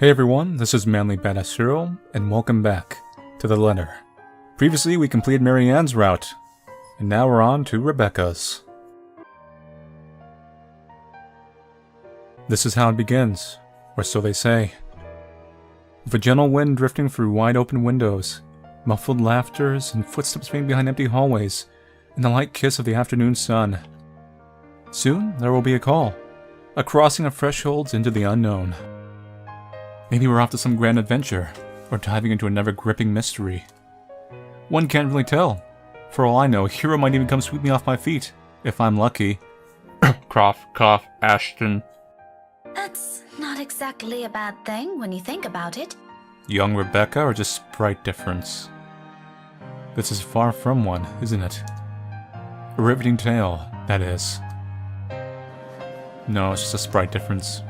Hey everyone, this is Manly Badass Hero, and welcome back to The Letter. Previously, we completed Marianne's route, and now we're on to Rebecca's. This is how it begins, or so they say. With a gentle wind drifting through wide-open windows, muffled laughters and footsteps ringing behind empty hallways, and the light kiss of the afternoon sun. Soon, there will be a call, a crossing of thresholds into the unknown. Maybe we're off to some grand adventure, or diving into another gripping mystery. One can't really tell. For all I know, Hero might even come sweep me off my feet, if I'm lucky. Cough, cough, Ashton. That's not exactly a bad thing when you think about it. Young Rebecca, or just sprite difference? This is far from one, isn't it? A riveting tale, that is. No, it's just a sprite difference.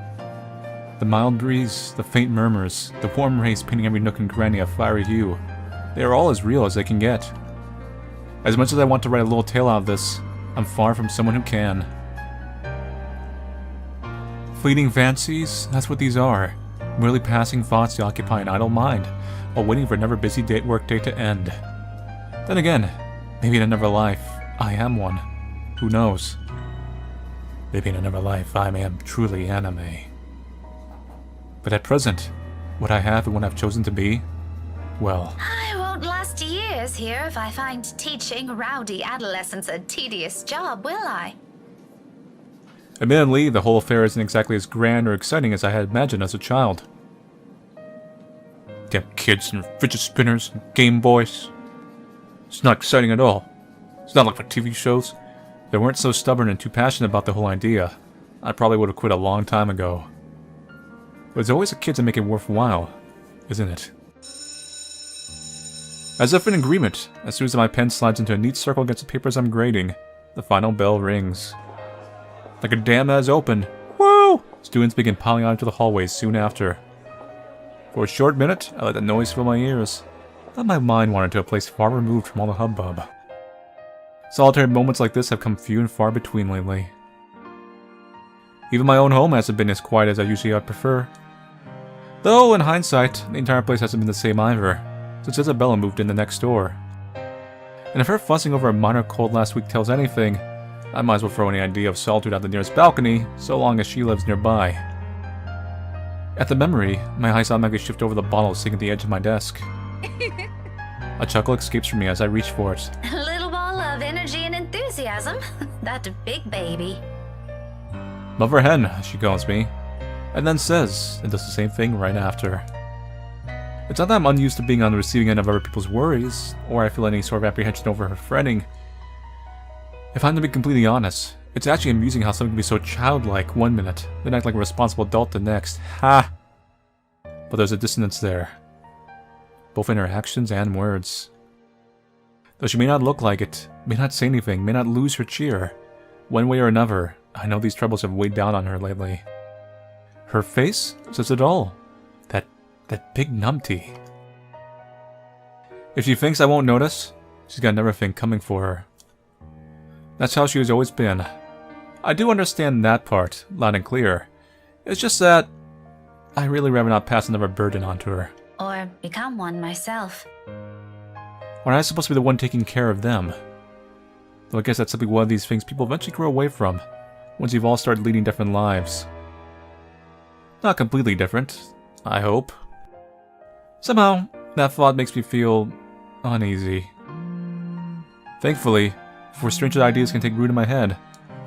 The mild breeze, the faint murmurs, the warm rays painting every nook and cranny a fiery hue. They are all as real as they can get. As much as I want to write a little tale out of this, I'm far from someone who can. Fleeting fancies, that's what these are. Merely passing thoughts to occupy an idle mind, while waiting for another busy workday to end. Then again, maybe in another life, I am one. Who knows? Maybe in another life, I am truly anime. But at present, what I have and what I've chosen to be, well... I won't last years here if I find teaching rowdy adolescents a tedious job, will I? Admittedly, the whole affair isn't exactly as grand or exciting as I had imagined as a child. Damn kids and fidget spinners and Game Boys. It's not exciting at all. It's not like the TV shows. If they weren't so stubborn and too passionate about the whole idea, I probably would have quit a long time ago. But it's always the kids that make it worthwhile, isn't it? As if in agreement, as soon as my pen slides into a neat circle against the papers I'm grading, the final bell rings. Like a dam that is open, woo! Students begin piling out into the hallways soon after. For a short minute, I let the noise fill my ears. Then my mind wandered to a place far removed from all the hubbub. Solitary moments like this have come few and far between lately. Even my own home hasn't been as quiet as I usually would prefer. Though, in hindsight, the entire place hasn't been the same either, since Isabella moved in the next door. And if her fussing over a minor cold last week tells anything, I might as well throw any idea of solitude out the nearest balcony, so long as she lives nearby. At the memory, my eyes automatically shift over the bottle sitting at the edge of my desk. A chuckle escapes from me as I reach for it. A little ball of energy and enthusiasm. That big baby. Mother hen, she calls me, and then says, and does the same thing right after. It's not that I'm unused to being on the receiving end of other people's worries, or I feel any sort of apprehension over her fretting. If I'm to be completely honest, it's actually amusing how someone can be so childlike one minute, then act like a responsible adult the next. Ha! But there's a dissonance there, both in her actions and words. Though she may not look like it, may not say anything, may not lose her cheer, one way or another, I know these troubles have weighed down on her lately. Her face says it all. That big numpty. If she thinks I won't notice, she's got another thing coming for her. That's how she has always been. I do understand that part, loud and clear. It's just that I really rather not pass another burden onto her. Or become one myself. Or I'm supposed to be the one taking care of them. Though I guess that's simply one of these things people eventually grow away from, once you've all started leading different lives. Not completely different, I hope. Somehow, that thought makes me feel uneasy. Thankfully, before stranger ideas can take root in my head,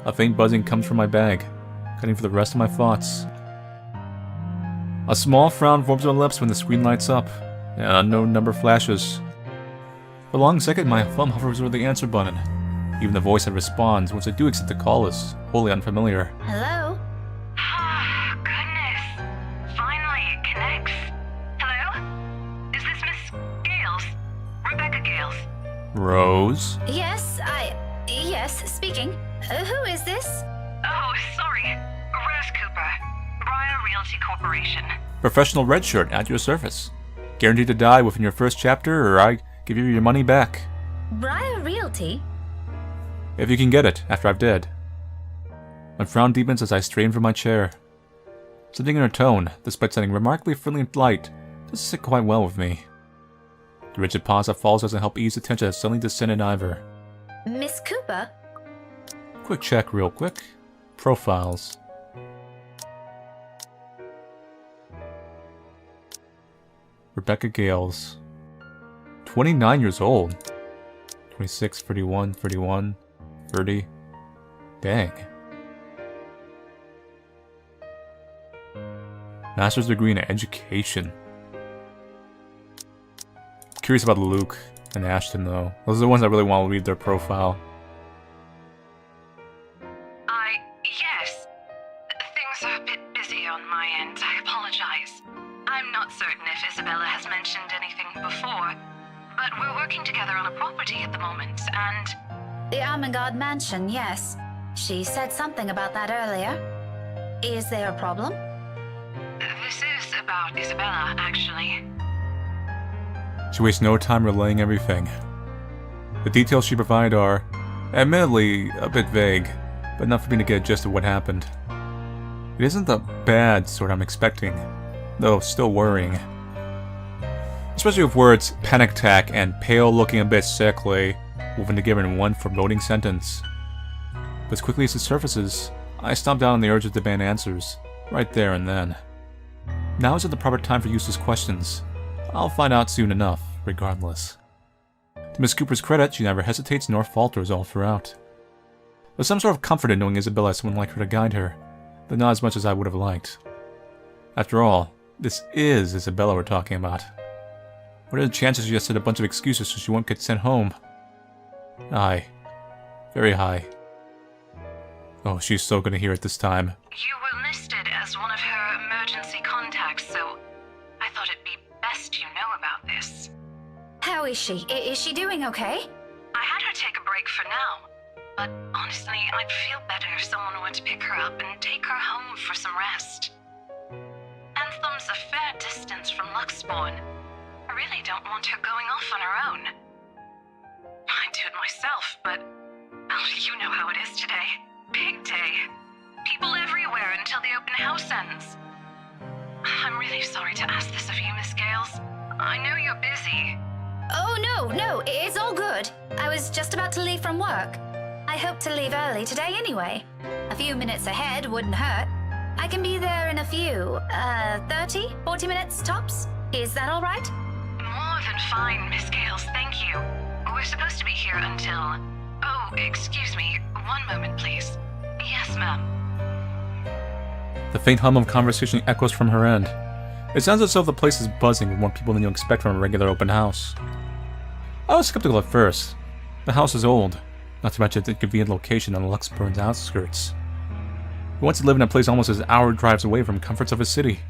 a faint buzzing comes from my bag, cutting for the rest of my thoughts. A small frown forms on my lips when the screen lights up, and an unknown number flashes. For a long second, my thumb hovers over the answer button. Even the voice that responds once I do accept the call is wholly unfamiliar. Hello? Oh, goodness. Finally, it connects. Hello? Is this Miss Gales? Rebecca Gales? Rose? Yes, speaking. Who is this? Oh, sorry. Rose Cooper. Briar Realty Corporation. Professional red shirt at your service. Guaranteed to die within your first chapter, or I give you your money back. Briar Realty? If you can get it after I've dead. My frown deepens as I strain from my chair. Something in her tone, despite sounding remarkably friendly and polite, doesn't sit quite well with me. The rigid pause that follows doesn't help ease the tension that suddenly descended either. Miss Cooper? Quick check real quick. Profiles. Rebecca Gales. 29 years old. 26, 31, 31, 30. Dang. Master's degree in education. Curious about Luke and Ashton, though. Those are the ones I really want to read their profile. Yes. Things are a bit busy on my end. I apologize. I'm not certain if Isabella has mentioned anything before, but we're working together on a property at the moment, and... The Armengard Mansion, yes. She said something about that earlier. Is there a problem? This is about Isabella, actually. She wastes no time relaying everything. The details she provided are, admittedly, a bit vague, but enough for me to get a gist of what happened. It isn't the bad sort I'm expecting, though still worrying. Especially with words panic attack and pale looking a bit sickly woven together in one foreboding sentence. But as quickly as it surfaces, I stomp down on the urge to demand answers, right there and then. Now isn't the proper time for useless questions. I'll find out soon enough, regardless. To Miss Cooper's credit, she never hesitates nor falters all throughout. There's some sort of comfort in knowing Isabella has someone like her to guide her, but not as much as I would have liked. After all, this is Isabella we're talking about. What are the chances she just said a bunch of excuses so she won't get sent home? High. Very high. Oh, she's so gonna hear it this time. You were listed as one of her emergency contacts, so I thought it'd be best you know about this. How is she? Is she doing okay? I had her take a break for now, but honestly, I'd feel better if someone were to pick her up and take her home for some rest. Anthem's a fair distance from Luxbourne. I really don't want her going off on her own. I'd do it myself, but oh, you know how it is today. Big day. People everywhere until the open house ends. I'm really sorry to ask this of you, Miss Gales. I know you're busy. Oh, no, it's all good. I was just about to leave from work. I hope to leave early today anyway. A few minutes ahead wouldn't hurt. I can be there in a few, 30, 40 minutes tops. Is that all right? More than fine, Miss Gales, thank you. We're supposed to be here until... Oh, excuse me. One moment, please. Yes, ma'am. The faint hum of conversation echoes from her end. It sounds as though the place is buzzing with more people than you'll expect from a regular open house. I was skeptical at first. The house is old, not to mention its inconvenient location on Luxbourne's outskirts. He wants to live in a place almost an hour drives away from comforts of a city.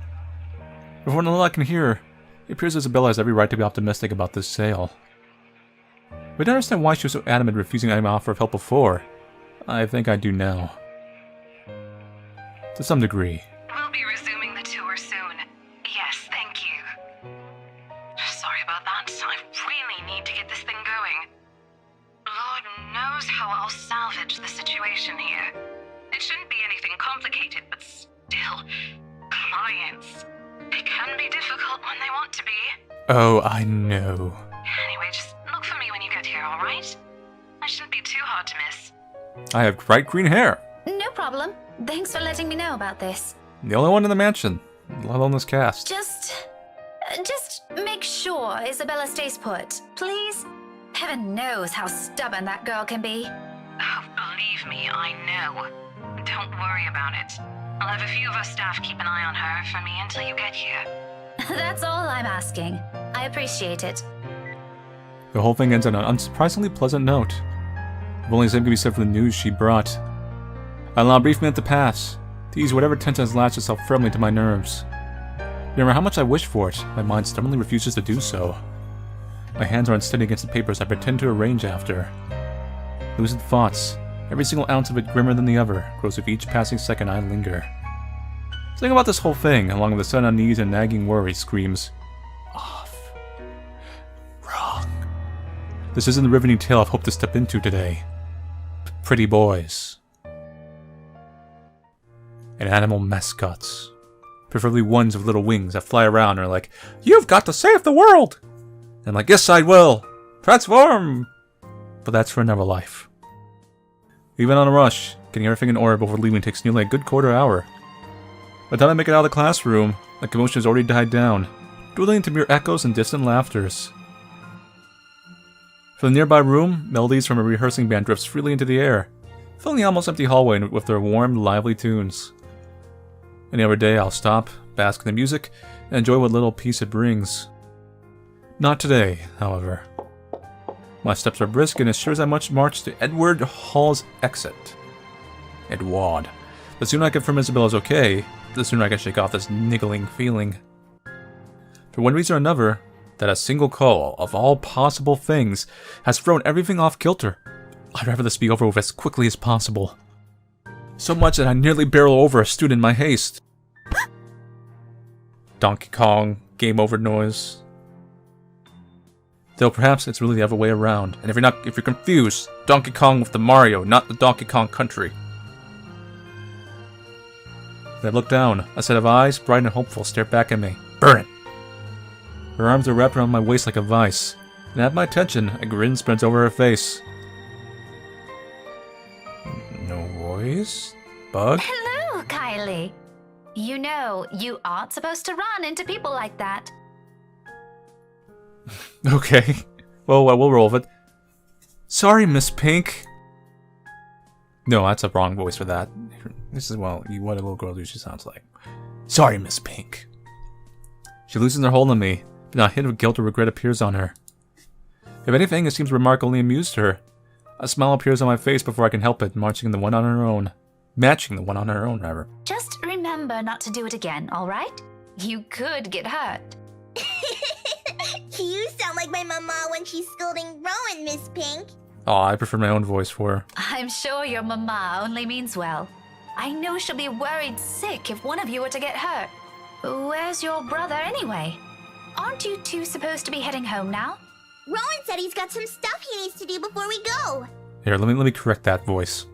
But from all I can hear, it appears Isabella has every right to be optimistic about this sale. But I don't understand why she was so adamant refusing any offer of help before. I think I do now. To some degree. We'll be resuming the tour soon. Yes, thank you. Sorry about that. I really need to get this thing going. Lord knows how I'll salvage the situation here. It shouldn't be anything complicated, but still, clients. It can be difficult when they want to be. Oh, I know. Anyway, just look for me when you get here, alright? I shouldn't be too hard to miss. I have bright green hair. No problem. Thanks for letting me know about this. The only one in the mansion, let alone this cast. Just make sure Isabella stays put, please. Heaven knows how stubborn that girl can be. Oh, believe me, I know. Don't worry about it. I'll have a few of our staff keep an eye on her for me until you get here. That's all I'm asking. I appreciate it. The whole thing ends on an unsurprisingly pleasant note. If only the same could be said for the news she brought. I allow a brief minute to pass, to ease whatever tension has latched itself firmly to my nerves. No matter how much I wish for it, my mind stubbornly refuses to do so. My hands are unsteady against the papers I pretend to arrange after. Lucid thoughts, every single ounce of it grimmer than the other, grows with each passing second I linger. Something about this whole thing, along with the sudden unease and nagging worry, screams, off. Wrong. This isn't the riveting tale I've hoped to step into today. Pretty boys. And animal mascots. Preferably ones with little wings that fly around and are like, "You've got to save the world!" And I'm like, "Yes, I will! Transform!" But that's for another life. Even on a rush, getting everything in order before leaving takes nearly a good quarter hour. By the time I make it out of the classroom, the commotion has already died down, dwindling into mere echoes and distant laughters. From the nearby room, melodies from a rehearsing band drifts freely into the air, filling the almost empty hallway with their warm, lively tunes. Any other day, I'll stop, bask in the music, and enjoy what little peace it brings. Not today, however. My steps are brisk, and as sure as I march to Edward Hall's exit. Edward. The sooner I confirm Isabella's okay, the sooner I can shake off this niggling feeling. For one reason or another, that a single call, of all possible things, has thrown everything off kilter. I'd rather this be over with as quickly as possible. So much that I nearly barrel over a student in my haste. Donkey Kong, game over noise. Though perhaps it's really the other way around, and if you're confused, Donkey Kong with the Mario, not the Donkey Kong Country. As I look down, a set of eyes, bright and hopeful, stare back at me. Burn it! Her arms are wrapped around my waist like a vice, and at my attention, a grin spreads over her face. No voice? Bug? Hello, Kylie. You know, you aren't supposed to run into people like that. Okay. Well, we'll roll with it. Sorry, Miss Pink. No, that's a wrong voice for that. This is, well, what a little girl usually sounds like. Sorry, Miss Pink. She loosens her hold on me, but not a hint of guilt or regret appears on her. If anything, it seems remarkably amused her. A smile appears on my face before I can help it, matching the one on her own, rather. Just remember not to do it again, alright? You could get hurt. You sound like my mama when she's scolding Rowan, Miss Pink. Oh, I prefer my own voice for her. I'm sure your mama only means well. I know she'll be worried sick if one of you were to get hurt. Where's your brother anyway? Aren't you two supposed to be heading home now? Rowan said he's got some stuff he needs to do before we go. Here, let me correct that voice.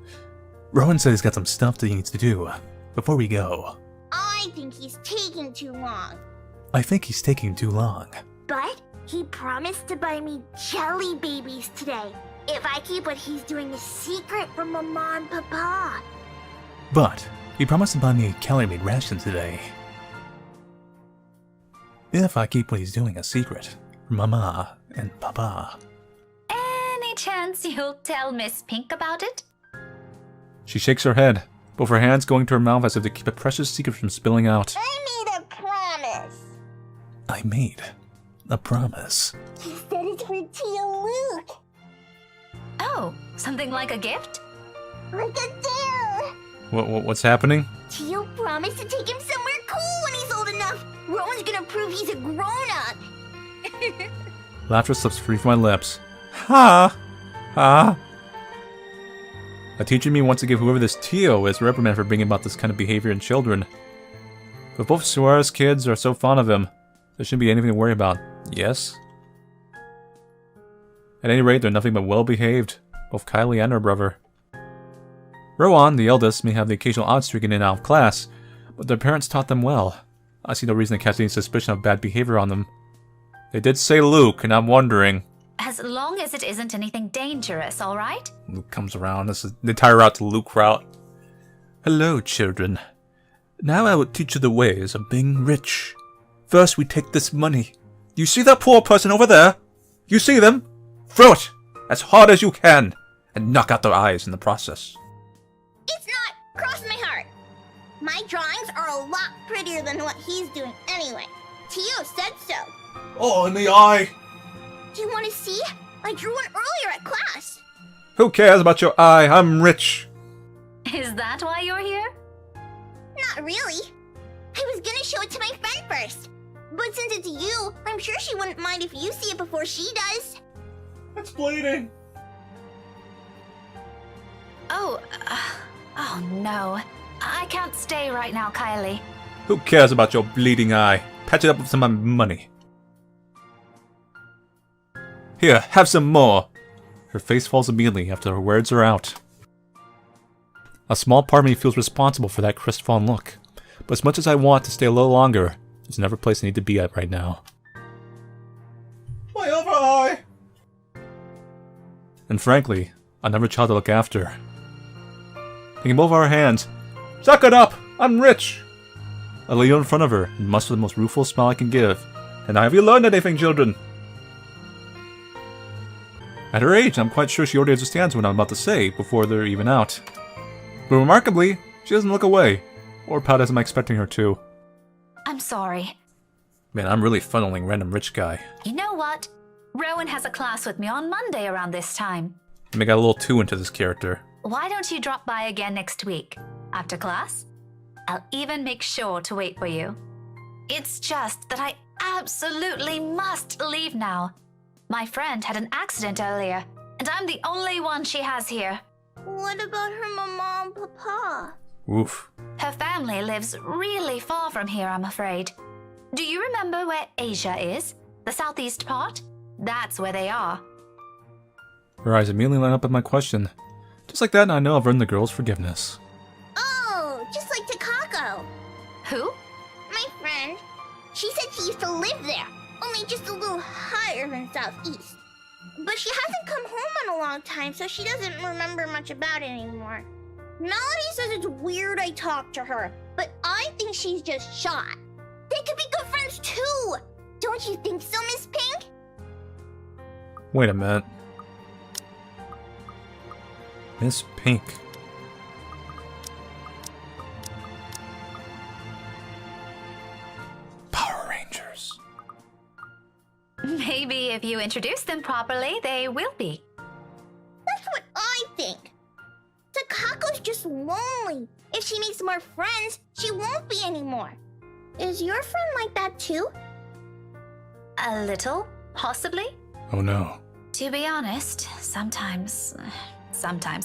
Rowan said he's got some stuff that he needs to do before we go. I think he's taking too long. I think he's taking too long. But he promised to buy me jelly babies today if I keep what he's doing a secret from Mama and Papa. But he promised to buy me a calorie-made ration today. If I keep what he's doing a secret from Mama and Papa. Any chance you'll tell Miss Pink about it? She shakes her head, both her hands going to her mouth as if to keep a precious secret from spilling out. I made a promise. I made a promise. He said it's for Tia Luke. Oh, something like a gift? Like a dare. What's happening? Tio promised to take him somewhere cool when he's old enough. Rowan's gonna prove he's a grown-up. Laughter slips free from my lips. Ha! Ha! A teacher in me wants to give whoever this Tio is a reprimand for bringing about this kind of behavior in children. But both Suarez kids are so fond of him, there shouldn't be anything to worry about. Yes? At any rate, they're nothing but well-behaved, both Kylie and her brother. Rowan, the eldest, may have the occasional odd streak in and out of class, but their parents taught them well. I see no reason to catch any suspicion of bad behavior on them. They did say Luke, and I'm wondering... As long as it isn't anything dangerous, alright? Luke comes around. This is the entire route to Luke route. Hello, children. Now I will teach you the ways of being rich. First, we take this money. You see that poor person over there? You see them? Throw it as hard as you can, and knock out their eyes in the process. It's not. Cross my heart. My drawings are a lot prettier than what he's doing anyway. Tio said so. Oh, in the eye! Do you want to see? I drew one earlier at class. Who cares about your eye? I'm rich. Is that why you're here? Not really. I was gonna show it to my friend first. But since it's you, I'm sure she wouldn't mind if you see it before she does. It's bleeding. Oh no. I can't stay right now, Kylie. Who cares about your bleeding eye? Patch it up with some of my money. Here, have some more. Her face falls immediately after her words are out. A small part of me feels responsible for that crestfallen look, But as much as I want to stay a little longer, there's another place I need to be at right now. My overeye! And frankly, another child to look after. Taking both our hands. Suck it up! I'm rich! I lay in front of her and muster the most rueful smile I can give. And have you learned anything, children? At her age, I'm quite sure she already understands what I'm about to say before they're even out. But remarkably, she doesn't look away, or pout as I'm expecting her to. I'm sorry. Man, I'm really funneling random rich guy. You know what? Rowan has a class with me on Monday around this time. I got a little too into this character. Why don't you drop by again next week? After class? I'll even make sure to wait for you. It's just that I absolutely must leave now. My friend had an accident earlier, and I'm the only one she has here. What about her mama and papa? Oof. Her family lives really far from here, I'm afraid. Do you remember where Asia is? The southeast part? That's where they are. Her eyes immediately line up at my question. Just like that, I know I've earned the girl's forgiveness. Oh, just like Takako. Who? My friend. She said she used to live there, only just a little higher than southeast. But she hasn't come home in a long time, so she doesn't remember much about it anymore. Melody says it's weird I talked to her, but I think she's just shy. They could be good friends too! Don't you think so, Miss Pink? Wait a minute. Miss Pink. Power Rangers. Maybe if you introduce them properly, they will be. That's what I think. Takako's just lonely. If she makes more friends, she won't be anymore. Is your friend like that too? A little, possibly. Oh no. To be honest, sometimes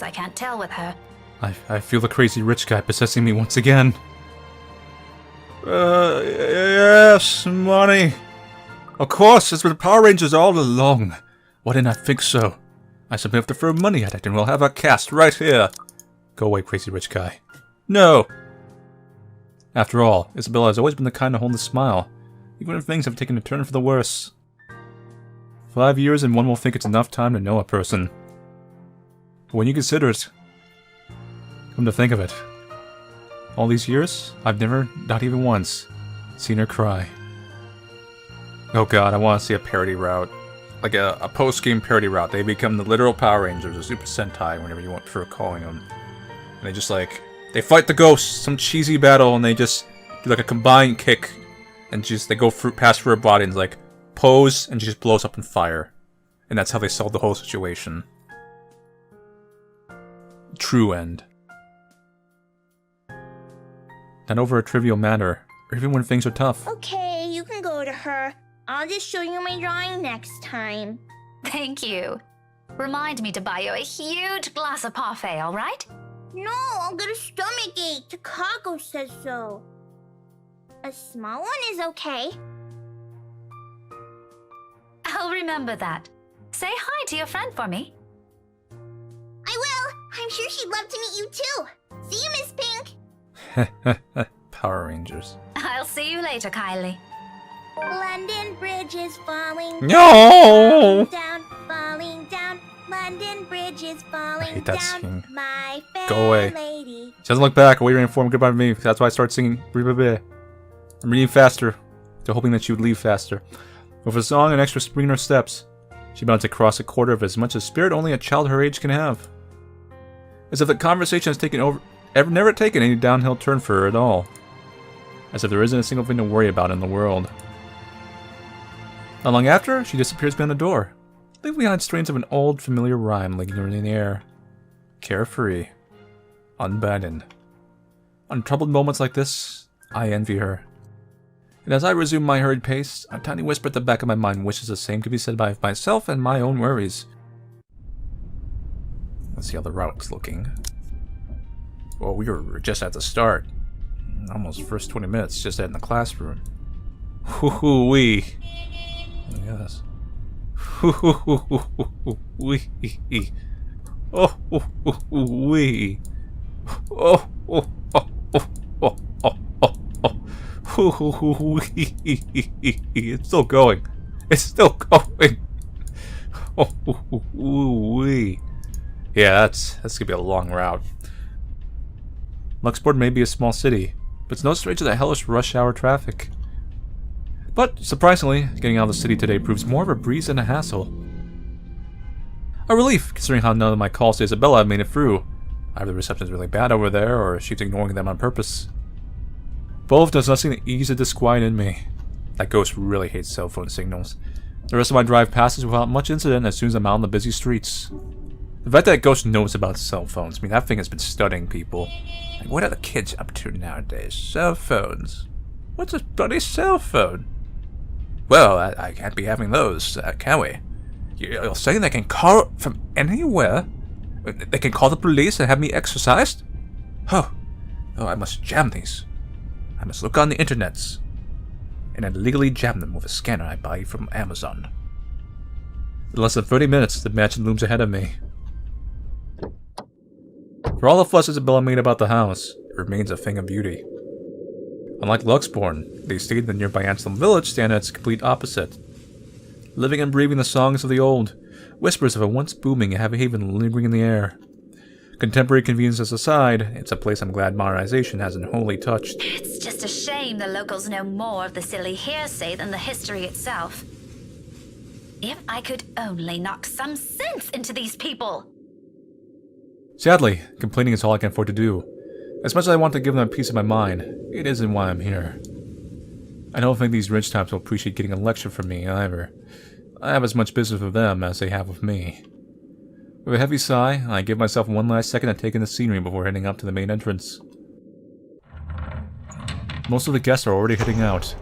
I can't tell with her. I feel the crazy rich guy possessing me once again. Yes, money. Of course, it's with the Power Rangers all along. Why didn't I think so? I simply have to throw money at it and we'll have a cast right here. Go away, crazy rich guy. No! After all, Isabella has always been the kind to hold a smile, even if things have taken a turn for the worse. 5 years and one will think it's enough time to know a person. But when you consider it, come to think of it, all these years, I've never, not even once, seen her cry. Oh god, I want to see a parody route. Like a post-game parody route. They become the literal Power Rangers, or Super Sentai, whatever you want for calling them. And they just like, they fight the ghosts, some cheesy battle, and they just do like a combined kick, and just, they go past her body and like, pose, and she just blows up in fire. And that's how they solve the whole situation. True end. Not over a trivial matter, or even when things are tough. Okay, you can go to her. I'll just show you my drawing next time. Thank you. Remind me to buy you a huge glass of parfait, all right? No, I'll get a stomachache. Takako says so. A small one is okay. I'll remember that. Say hi to your friend for me. I will. I'm sure she'd love to meet you too. See you, Miss Pink. Power Rangers. I'll see you later, Kylie. London Bridge is falling No! down, falling down. London Bridge is falling hate that down. singing. My fair Go away. lady. She doesn't look back, waiting for him goodbye to me. That's why I started singing. I'm reading faster, to hoping that she would leave faster. With a song and extra spring in her steps, she bound to cross a quarter of as much as spirit only a child her age can have. As if the conversation has never taken any downhill turn for her at all. As if there isn't a single thing to worry about in the world. Not long after, she disappears behind the door, leaving behind strains of an old, familiar rhyme lingering in the air. Carefree. Unburdened. On troubled moments like this, I envy her. And as I resume my hurried pace, a tiny whisper at the back of my mind wishes the same could be said by myself and my own worries. Let's see how the route's looking. Well, we were just at the start. Almost first 20 minutes just in the classroom. Hoo-hoo-wee. Yes. Hoo-hoo-hoo-hoo-wee. Oh-hoo-hoo-wee. Oh-oh-oh-oh-oh-oh. It's still going. It's still going. Yeah, that's gonna be a long route. Luxport may be a small city, but it's no stranger to the hellish rush hour traffic. But, surprisingly, getting out of the city today proves more of a breeze than a hassle. A relief, considering how none of my calls to Isabella have made it through. Either the reception's really bad over there, or she's ignoring them on purpose. Both does nothing to ease the disquiet in me. That ghost really hates cell phone signals. The rest of my drive passes without much incident as soon as I'm out on the busy streets. The fact that ghost knows about cell phones, I mean, that thing has been studying people. Like, what are the kids up to nowadays? Cell phones. What's a bloody cell phone? Well, I can't be having those, can we? You're saying they can call from anywhere? They can call the police and have me exorcised? Oh, I must jam these. I must look on the internets. And then legally jam them with a scanner I buy from Amazon. In less than 30 minutes, the mansion looms ahead of me. For all the fuss Isabella made about the house, it remains a thing of beauty. Unlike Luxborn, the estate in the nearby Anselm village stand at its complete opposite. Living and breathing the songs of the old, whispers of a once booming haven lingering in the air. Contemporary conveniences aside, it's a place I'm glad modernization hasn't wholly touched. It's just a shame the locals know more of the silly hearsay than the history itself. If I could only knock some sense into these people! Sadly, complaining is all I can afford to do. As much as I want to give them a piece of my mind, it isn't why I'm here. I don't think these rich types will appreciate getting a lecture from me, either. I have as much business with them as they have with me. With a heavy sigh, I give myself one last second to take in the scenery before heading up to the main entrance. Most of the guests are already heading out.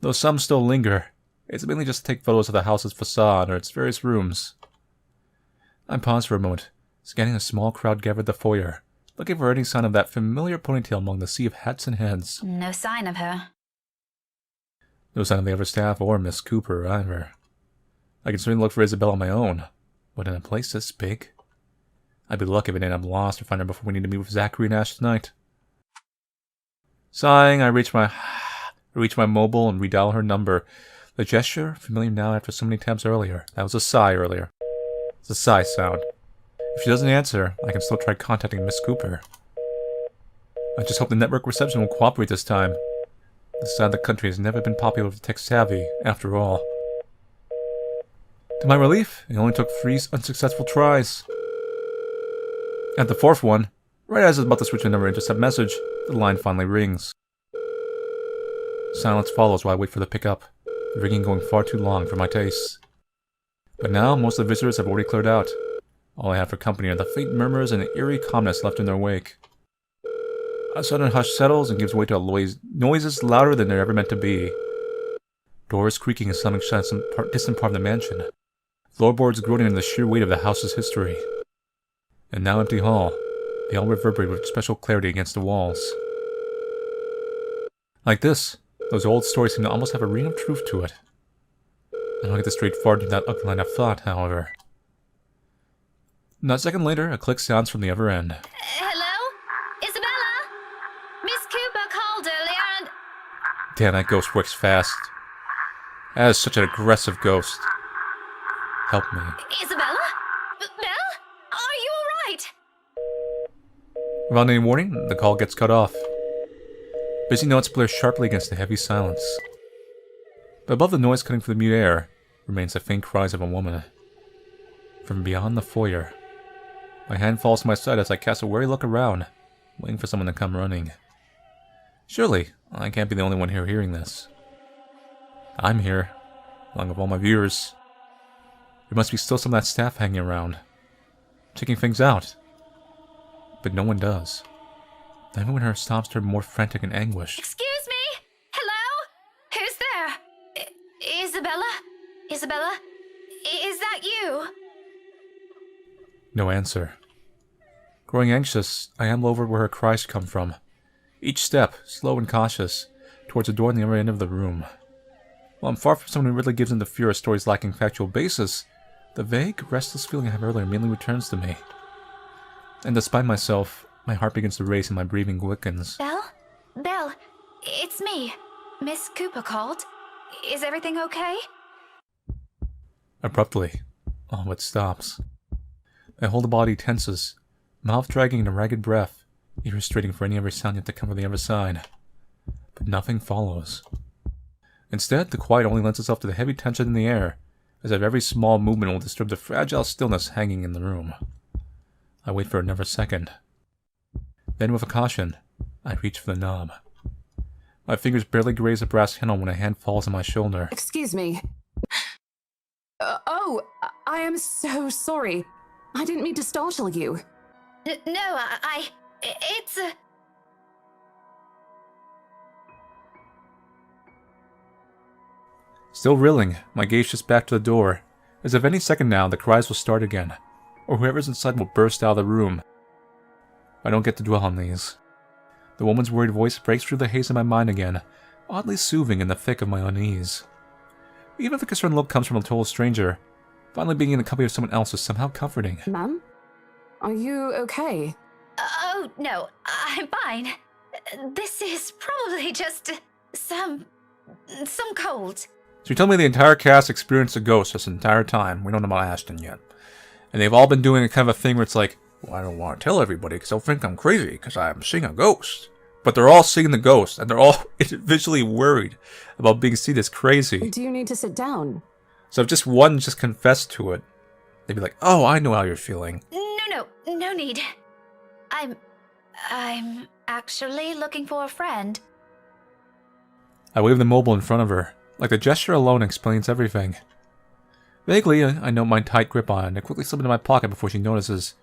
Though some still linger, it's mainly just to take photos of the house's facade or its various rooms. I pause for a moment, scanning a small crowd gathered at the foyer, looking for any sign of that familiar ponytail among the sea of hats and heads. No sign of her. No sign of the other staff or Miss Cooper, either. I can certainly look for Isabella on my own, but in a place this big? I'd be lucky if I didn't have lost or find her before we need to meet with Zachary and Ash tonight. Sighing, I reach my mobile and redial her number. The gesture, familiar now after so many taps earlier. That was a sigh earlier. It's a sigh sound. If she doesn't answer, I can still try contacting Miss Cooper. I just hope the network reception will cooperate this time. This side of the country has never been popular with tech-savvy, after all. To my relief, it only took 3 unsuccessful tries. At the 4th one, right as I was about to switch the number into send message, the line finally rings. Silence follows while I wait for the pickup, the ringing going far too long for my tastes. But now, most of the visitors have already cleared out. All I have for company are the faint murmurs and the eerie calmness left in their wake. A sudden hush settles and gives way to noises louder than they're ever meant to be. Doors creaking as something shines some distant part of the mansion. Floorboards groaning in the sheer weight of the house's history. And now empty hall. They all reverberate with special clarity against the walls. Like this, those old stories seem to almost have a ring of truth to it. I don't get this straight forward to that ugly line of thought, however. Not a second later, a click sounds from the other end. Hello? Isabella? Miss Cooper called earlier and... Damn, that ghost works fast. That is such an aggressive ghost. Help me. Isabella? Belle? Are you alright? Without any warning, the call gets cut off. Busy notes blare sharply against the heavy silence. But above the noise cutting through the mute air, remains the faint cries of a woman. From beyond the foyer. My hand falls to my side as I cast a wary look around, waiting for someone to come running. Surely, I can't be the only one here hearing this. I'm here, along with all my viewers. There must be still some of that staff hanging around, checking things out. But no one does. Even when her stops turn more frantic and anguished. Excuse me? Hello? Who's there? Isabella? Isabella? Is that you? No answer. Growing anxious, I amble over where her cries come from. Each step, slow and cautious, towards the door in the other end of the room. While I'm far from someone who really gives in to fear of stories lacking factual basis, the vague, restless feeling I had earlier immediately returns to me. And despite myself, my heart begins to race and my breathing quickens. Belle? Belle, it's me. Miss Cooper called. Is everything okay? Abruptly, all but stops. My whole body tenses, mouth dragging in a ragged breath, ears straining for any other sound yet to come from the other side. But nothing follows. Instead, the quiet only lends itself to the heavy tension in the air, as if every small movement will disturb the fragile stillness hanging in the room. I wait for another second. Then, with a caution, I reach for the knob. My fingers barely graze the brass handle when a hand falls on my shoulder. Excuse me. I am so sorry. I didn't mean to startle you. No, it's a... Still reeling, my gaze shifts back to the door, as if any second now the cries will start again, or whoever's inside will burst out of the room. I don't get to dwell on these. The woman's worried voice breaks through the haze in my mind again, oddly soothing in the thick of my unease. Even if the concerned look comes from a total stranger, finally being in the company of someone else is somehow comforting. Ma'am? Are you okay? Oh, no, I'm fine. This is probably just some cold. So you tell me the entire cast experienced a ghost this entire time. We don't know about Ashton yet. And they've all been doing a kind of a thing where it's like, well, I don't want to tell everybody because they'll think I'm crazy because I'm seeing a ghost. But they're all seeing the ghost, and they're all individually worried about being seen as crazy. Do you need to sit down? So if just one just confessed to it, they'd be like, oh, I know how you're feeling. No need. I'm actually looking for a friend. I wave the mobile in front of her, like the gesture alone explains everything. Vaguely, I note my tight grip on it and quickly slip into my pocket before she notices.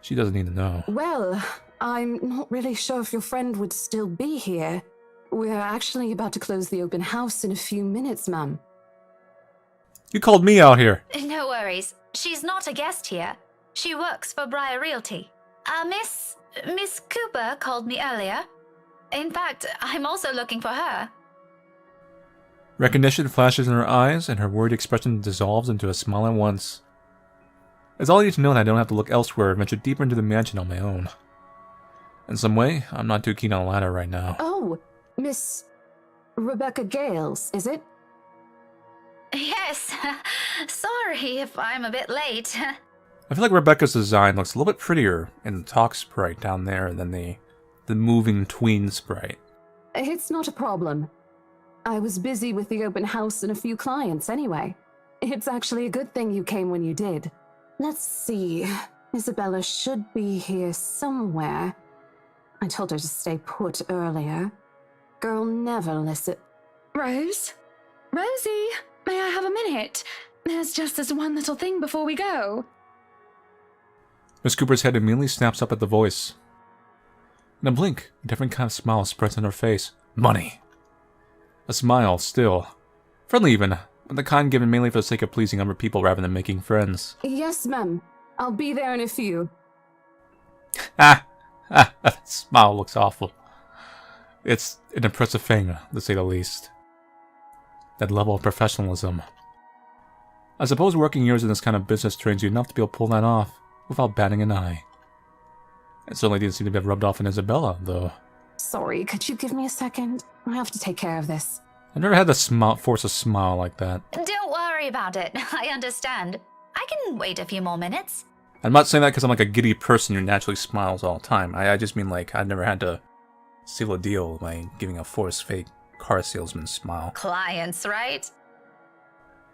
She doesn't need to know. Well, I'm not really sure if your friend would still be here. We're actually about to close the open house in a few minutes, ma'am. You called me out here. No worries. She's not a guest here. She works for Briar Realty. Miss Cooper called me earlier. In fact, I'm also looking for her. Recognition flashes in her eyes, and her worried expression dissolves into a smile at once. It's all I need to know that I don't have to look elsewhere and venture deeper into the mansion on my own. In some way, I'm not too keen on a ladder right now. Oh, Miss Rebecca Gales, is it? Yes. Sorry if I'm a bit late. I feel like Rebecca's design looks a little bit prettier in the talk sprite down there than the moving tween sprite. It's not a problem. I was busy with the open house and a few clients anyway. It's actually a good thing you came when you did. Let's see. Isabella should be here somewhere. I told her to stay put earlier. Girl never listens. Rose? Rosie, may I have a minute? There's just this one little thing before we go. Miss Cooper's head immediately snaps up at the voice. In a blink, a different kind of smile spreads on her face. Money. A smile, still. Friendly even, but the kind given mainly for the sake of pleasing other people rather than making friends. Yes, ma'am. I'll be there in a few. That smile looks awful. It's an impressive thing, to say the least. That level of professionalism. I suppose working years in this kind of business trains you enough to be able to pull that off without batting an eye. It certainly didn't seem to have rubbed off on Isabella, though. Sorry, could you give me a second? I have to take care of this. I've never had to force a smile like that. Don't worry about it. I understand. I can wait a few more minutes. I'm not saying that because I'm like a giddy person who naturally smiles all the time. I just mean like I've never had to seal a deal by giving a forced fake car salesman smile. Clients, right?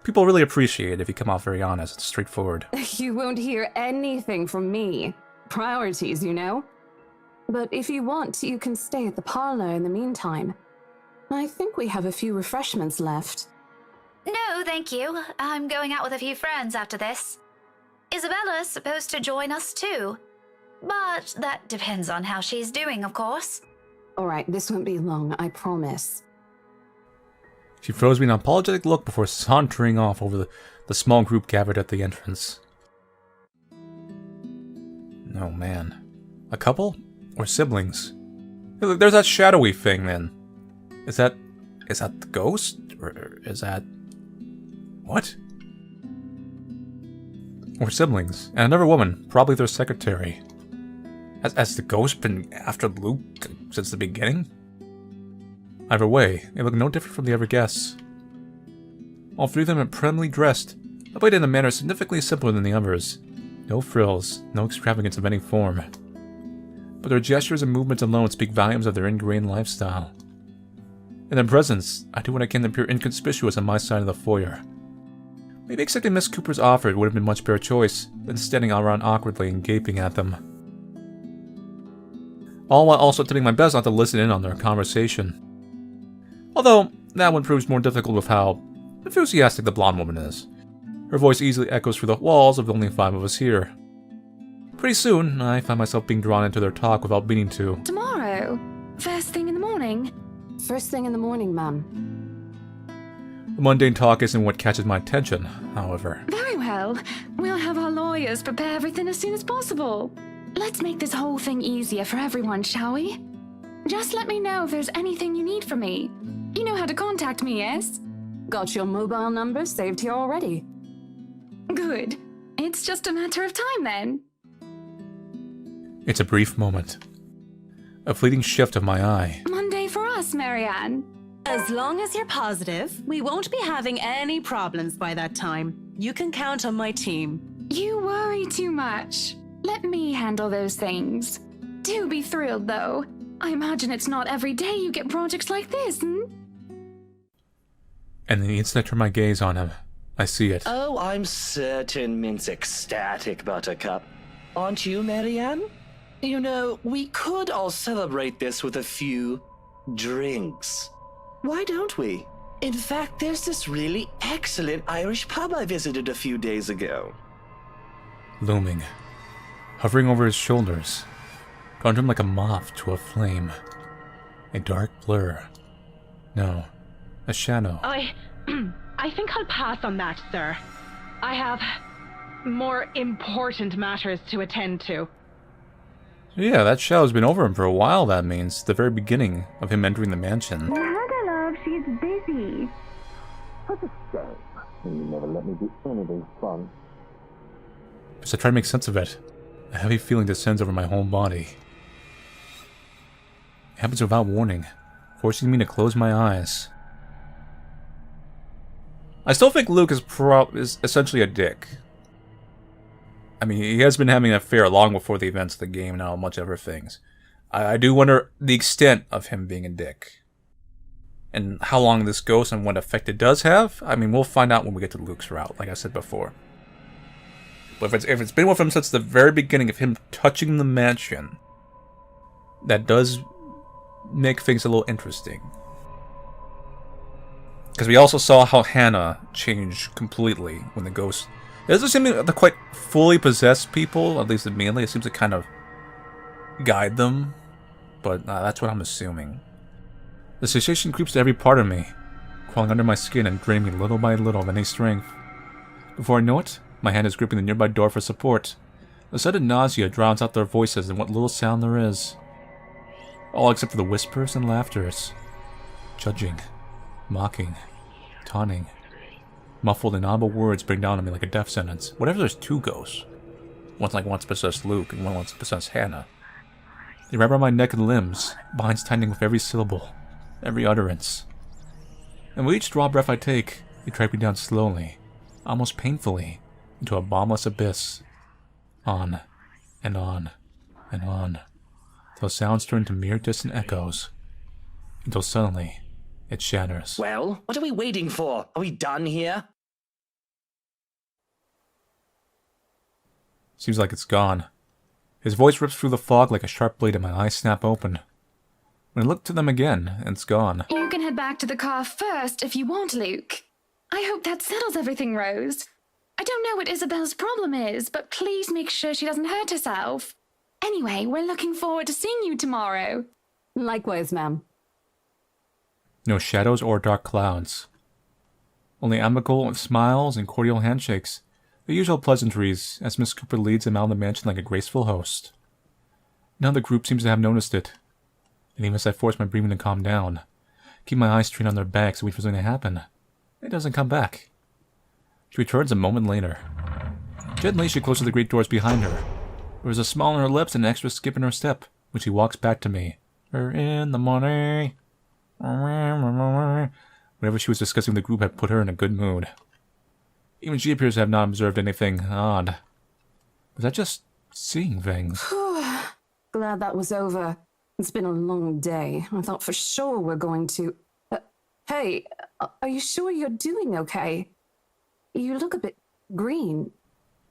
People really appreciate it if you come off very honest and straightforward. You won't hear anything from me. Priorities, you know? But if you want, you can stay at the parlor in the meantime. I think we have a few refreshments left. No, thank you. I'm going out with a few friends after this. Isabella's supposed to join us too. But that depends on how she's doing, of course. Alright, this won't be long, I promise. She throws me an apologetic look before sauntering off over the small group gathered at the entrance. Oh man. A couple? Or siblings? Hey, look, there's that shadowy thing then. Is that the ghost? Or is that... what? Or siblings. And another woman, probably their secretary. Has the ghost been after Luke since the beginning? Either way, they look no different from the other guests. All three of them are primly dressed, albeit in a manner significantly simpler than the others. No frills, no extravagance of any form. But their gestures and movements alone speak volumes of their ingrained lifestyle. In their presence, I do what I can to appear inconspicuous on my side of the foyer. Maybe accepting Miss Cooper's offer would have been a much better choice than standing around awkwardly and gaping at them. All while also doing my best not to listen in on their conversation. Although, that one proves more difficult with how enthusiastic the blonde woman is. Her voice easily echoes through the walls of the only 5 of us here. Pretty soon, I find myself being drawn into their talk without meaning to. Tomorrow? First thing in the morning? First thing in the morning, ma'am. The mundane talk isn't what catches my attention, however. Very well. We'll have our lawyers prepare everything as soon as possible. Let's make this whole thing easier for everyone, shall we? Just let me know if there's anything you need from me. You know how to contact me, yes? Got your mobile number saved here already. Good. It's just a matter of time then. It's a brief moment. A fleeting shift of my eye. Monday for us, Marianne. As long as you're positive, we won't be having any problems by that time. You can count on my team. You worry too much. Let me handle those things. Do be thrilled, though. I imagine it's not every day you get projects like this, hmm? And the instant I turn my gaze on him, I see it. Oh, I'm certain Mint's ecstatic, Buttercup. Aren't you, Marianne? You know, we could all celebrate this with a few drinks. Why don't we? In fact, there's this really excellent Irish pub I visited a few days ago. Looming, hovering over his shoulders, conjured him like a moth to a flame. A dark blur. No, a shadow. I think I'll pass on that, sir. I have more important matters to attend to. Yeah, that shadow's been over him for a while, that means. The very beginning of him entering the mansion. Mother love, she's busy. You never let me do anything fun. As I try to make sense of it, a heavy feeling descends over my whole body. It happens without warning, forcing me to close my eyes. I still think Luke is essentially a dick. I mean, he has been having an affair long before the events of the game and a bunch of other things. I do wonder the extent of him being a dick. And how long this goes and what effect it does have. I mean, we'll find out when we get to Luke's route, like I said before. But if it's been with him since the very beginning of him touching the mansion, that does make things a little interesting. Because we also saw how Hannah changed completely when the ghost... It doesn't seem to quite fully possess people, at least immediately. It seems to kind of guide them. But that's what I'm assuming. The sensation creeps to every part of me, crawling under my skin and draining me little by little of any strength. Before I know it, my hand is gripping the nearby door for support. A sudden nausea drowns out their voices and what little sound there is. All except for the whispers and laughters. Judging, mocking, taunting. Muffled and audible words bring down on me like a death sentence. Whatever, there's 2 ghosts. One wants to possess Luke, and one wants to possess Hannah. They wrap around my neck and limbs, binds tightening with every syllable, every utterance. And with each draw breath I take, they drag me down slowly, almost painfully, into a bottomless abyss. On, and on, and on, till sounds turn to mere distant echoes. Until suddenly, it shatters. Well, what are we waiting for? Are we done here? Seems like it's gone. His voice rips through the fog like a sharp blade and my eyes snap open. When I look to them again, it's gone. You can head back to the car first if you want, Luke. I hope that settles everything, Rose. I don't know what Isabella's problem is, but please make sure she doesn't hurt herself. Anyway, we're looking forward to seeing you tomorrow. Likewise, ma'am. No shadows or dark clouds. Only amicable smiles and cordial handshakes. The usual pleasantries, as Miss Cooper leads him out of the mansion like a graceful host. Now the group seems to have noticed it. And even as I force my breathing to calm down, keep my eyes trained on their backs and wait for something to happen, it doesn't come back. She returns a moment later. Gently, she closes the great doors behind her. There is a smile on her lips and an extra skip in her step when she walks back to me. We're in the morning. Whenever she was discussing the group had put her in a good mood. Even she appears to have not observed anything odd. Was that just seeing things? Glad that was over. It's been a long day. I thought for sure we're going to... hey, are you sure you're doing okay? You look a bit green.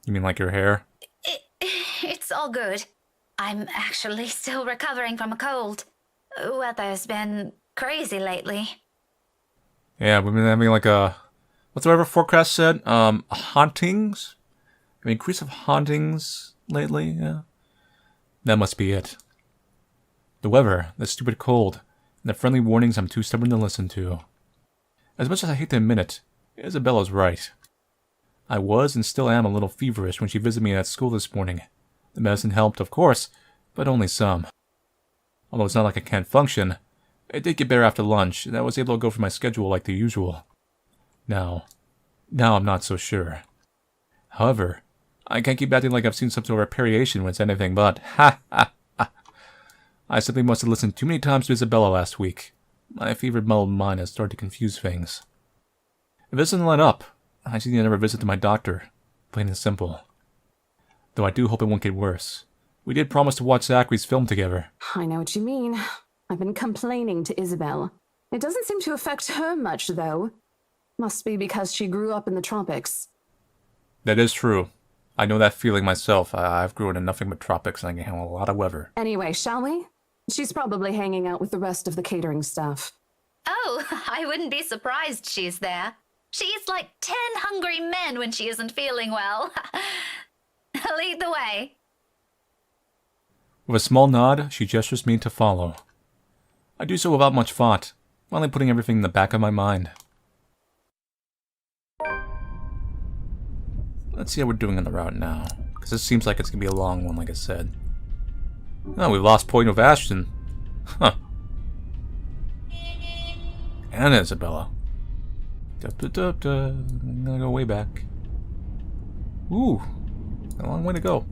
You mean like your hair? It's all good. I'm actually still recovering from a cold. Weather's been crazy lately. Yeah, we've been having like a... What's the weather forecast said? Hauntings? I mean, increase of hauntings lately, yeah. That must be it. The weather, the stupid cold, and the friendly warnings I'm too stubborn to listen to. As much as I hate to admit it, Isabella's right. I was and still am a little feverish when she visited me at school this morning. The medicine helped, of course, but only some. Although it's not like I can't function, it did get better after lunch, and I was able to go for my schedule like the usual. Now I'm not so sure. However, I can't keep acting like I've seen some sort of variation when it's anything but. Ha ha ha. I simply must have listened too many times to Isabella last week. My fevered muddled mind has started to confuse things. If this doesn't let up, I just need another visit to my doctor. Plain and simple. Though I do hope it won't get worse. We did promise to watch Zachary's film together. I know what you mean. I've been complaining to Isabel. It doesn't seem to affect her much, though. Must be because she grew up in the tropics. That is true. I know that feeling myself. I've grown in nothing but tropics and I can handle a lot of weather. Anyway, shall we? She's probably hanging out with the rest of the catering staff. Oh, I wouldn't be surprised she's there. She eats like 10 hungry men when she isn't feeling well. Lead the way. With a small nod, she gestures me to follow. I do so without much thought, finally putting everything in the back of my mind. Let's see how we're doing on the route now, because this seems like it's going to be a long one, like I said. Oh, we've lost Point of Ashton. Huh. And Isabella. I'm gonna go way back. Ooh, a long way to go.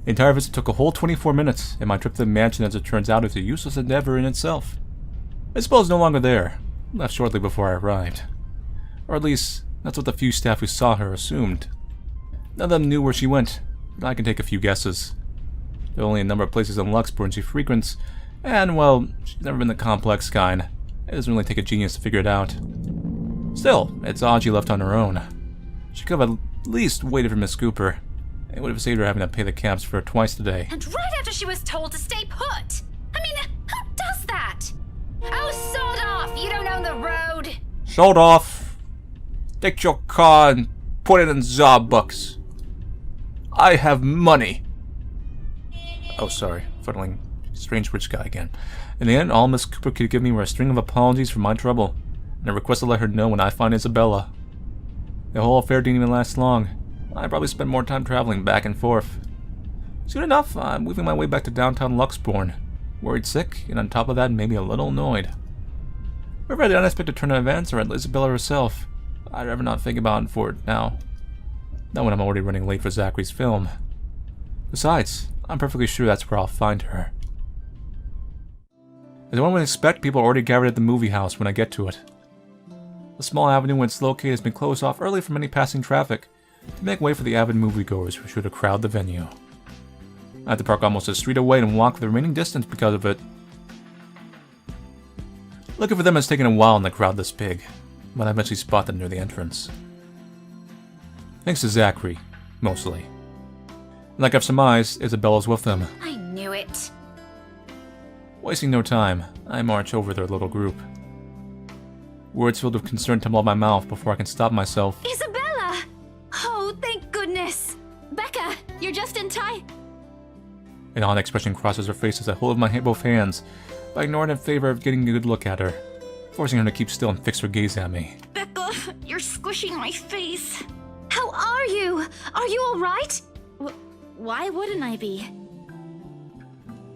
The entire visit took a whole 24 minutes, and my trip to the mansion, as it turns out, is a useless endeavor in itself. Isabelle's no longer there, left shortly before I arrived. Or at least, that's what the few staff who saw her assumed. None of them knew where she went, but I can take a few guesses. There are only a number of places in Luxbourne she frequents, and, well, she's never been the complex kind. It doesn't really take a genius to figure it out. Still, it's odd she left on her own. She could have at least waited for Miss Cooper. It would have saved her having to pay the cabs for her twice today. And right after she was told to stay put. I mean, who does that? Oh, sod off! You don't own the road! Sod off! Take your car and put it in Starbucks. I have money. Oh, sorry. Fuddling. Strange rich guy again. In the end, all Miss Cooper could give me were a string of apologies for my trouble, and a request to let her know when I find Isabella. The whole affair didn't even last long. I probably spent more time traveling back and forth. Soon enough, I'm moving my way back to downtown Luxbourne, worried sick, and on top of that, maybe a little annoyed. Whether the unexpected turn of events or at Isabella herself, I'd rather not think about it for it now. Not when I'm already running late for Zachary's film. Besides, I'm perfectly sure that's where I'll find her. As one would expect, people are already gathered at the movie house when I get to it. The small avenue where it's located has been closed off early from any passing traffic to make way for the avid moviegoers who are sure to crowd the venue. I have to park almost a street away and walk the remaining distance because of it. Looking for them has taken a while in the crowd this big, but I eventually spot them near the entrance. Thanks to Zachary, mostly. And like I've surmised, Isabella's with them. I knew it. Wasting no time, I march over their little group. Words filled with concern tumble out my mouth before I can stop myself. Isabella! Oh, thank goodness! Becca, you're just in time. An odd expression crosses her face as I hold my both hands, but I ignore it in favor of getting a good look at her, forcing her to keep still and fix her gaze at me. Becca, you're squishing my face. How are you? Are you alright? Why wouldn't I be?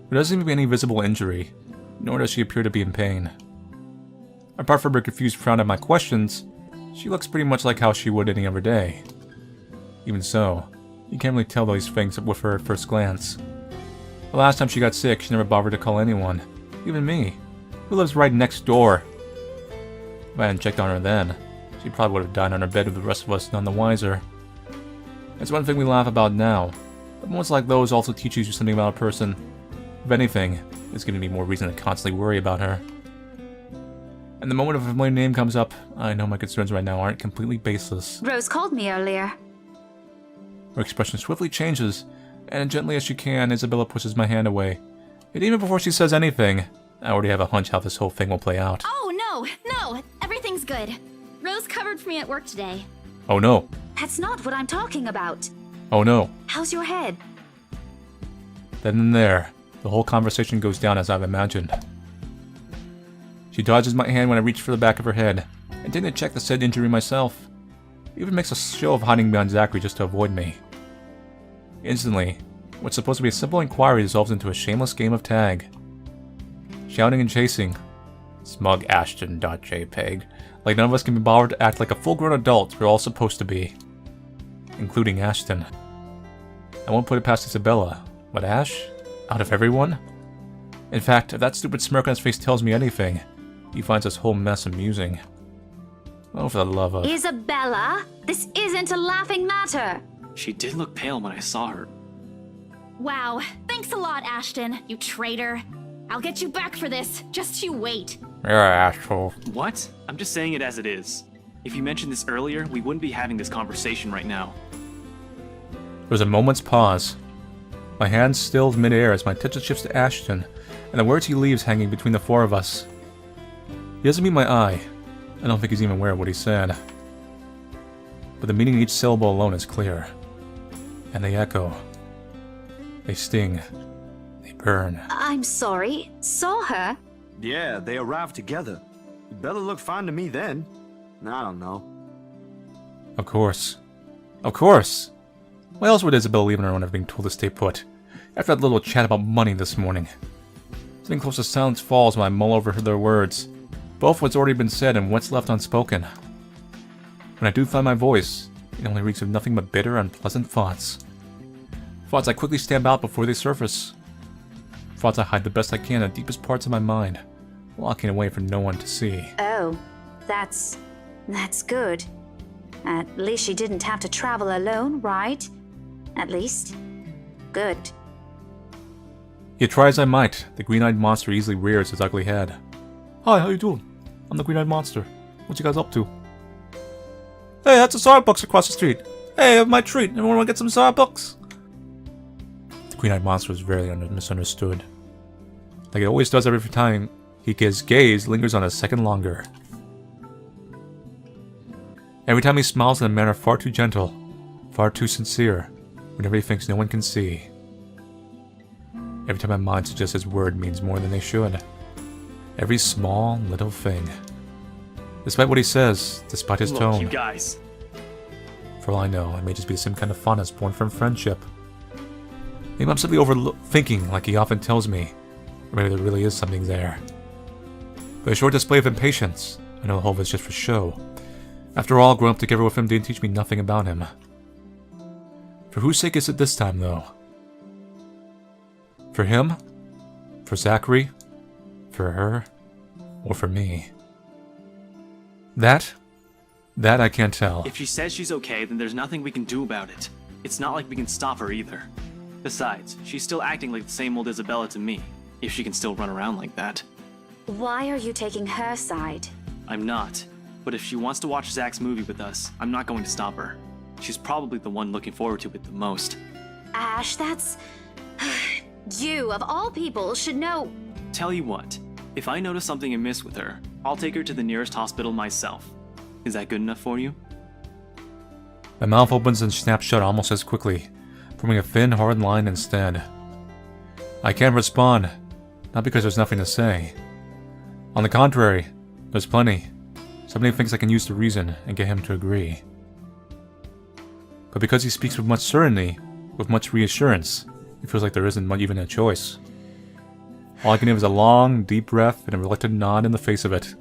There doesn't seem to be any visible injury, nor does she appear to be in pain. Apart from her confused frown at my questions, she looks pretty much like how she would any other day. Even so, you can't really tell these things with her at first glance. The last time she got sick, she never bothered to call anyone, even me. who lives right next door. If I hadn't checked on her then, she probably would have died on her bed with the rest of us none the wiser. It's one thing we laugh about now, but moments like those also teach you something about a person. If anything, it's giving me more reason to constantly worry about her. And the moment a familiar name comes up, I know my concerns right now aren't completely baseless. Rose called me earlier. Her expression swiftly changes, and gently as she can, Isabella pushes my hand away. And even before she says anything, I already have a hunch how this whole thing will play out. Oh, no, everything's good. Rose covered for me at work today. Oh no. That's not what I'm talking about. Oh no. How's your head? Then and there, the whole conversation goes down as I've imagined. She dodges my hand when I reach for the back of her head, and didn't check the said injury myself. Even makes a show of hiding behind Zachary just to avoid me. Instantly, what's supposed to be a simple inquiry dissolves into a shameless game of tag. Shouting and chasing. Smug Ashton.jpg. Like none of us can be bothered to act like a full-grown adult we're all supposed to be. Including Ashton. I won't put it past Isabella, but Ash? Out of everyone? In fact, if that stupid smirk on his face tells me anything, he finds this whole mess amusing. Oh, for the love of... Isabella, this isn't a laughing matter. She did look pale when I saw her. Wow, thanks a lot, Ashton, you traitor. I'll get you back for this, just you wait. You're an asshole. What? I'm just saying it as it is. If you mentioned this earlier, we wouldn't be having this conversation right now. There was a moment's pause. My hand stilled mid-air as my attention shifts to Ashton, and the words he leaves hanging between the four of us. He doesn't meet my eye. I don't think he's even aware of what he said. But the meaning of each syllable alone is clear. And they echo. They sting. They burn. I'm sorry. Saw her? Yeah, they arrived together. Bella looked fine to me then. I don't know. Of course. Of course! Why else would Isabella leave on her own after being told to stay put? After that little chat about money this morning. Sitting close to silence falls when I mull over their words. Both what's already been said and what's left unspoken. When I do find my voice, it only reeks of nothing but bitter, unpleasant thoughts. Thoughts I quickly stamp out before they surface. Thoughts I hide the best I can in the deepest parts of my mind, locking away for no one to see. Oh, that's good. At least she didn't have to travel alone, right? At least. Good. Yet try as I might, the green-eyed monster easily rears his ugly head. Hi, how you doing? I'm the green-eyed monster. What you guys up to? Hey, that's a Starbucks across the street. Hey, I have my treat. Everyone want to get some Starbucks? The green-eyed monster is rarely misunderstood. Like it always does every time, his gaze lingers on a second longer. Every time he smiles in a manner far too gentle, far too sincere, whenever he thinks no one can see. Every time my mind suggests his word means more than they should. Every small, little thing. Despite what he says, despite his tone. You guys. For all I know, it may just be some kind of fondness born from friendship. Maybe I'm simply overthinking like he often tells me. Or maybe there really is something there. But a short display of impatience, I know the whole of it's just for show. After all, growing up together with him didn't teach me nothing about him. For whose sake is it this time, though? For him? For Zachary? For her? Or for me? That I can't tell. If she says she's okay, then there's nothing we can do about it. It's not like we can stop her either. Besides, she's still acting like the same old Isabella to me, if she can still run around like that. Why are you taking her side? I'm not. But if she wants to watch Zach's movie with us, I'm not going to stop her. She's probably the one looking forward to it the most. Ash, that's... You, of all people, should know... Tell you what, if I notice something amiss with her, I'll take her to the nearest hospital myself. Is that good enough for you? My mouth opens and snaps shut almost as quickly, forming a thin, hard line instead. I can't respond, not because there's nothing to say. On the contrary, there's plenty. So many things I can use to reason and get him to agree. But because he speaks with much certainty, with much reassurance, it feels like there isn't much even a choice. All I can give is a long, deep breath and a reluctant nod in the face of it.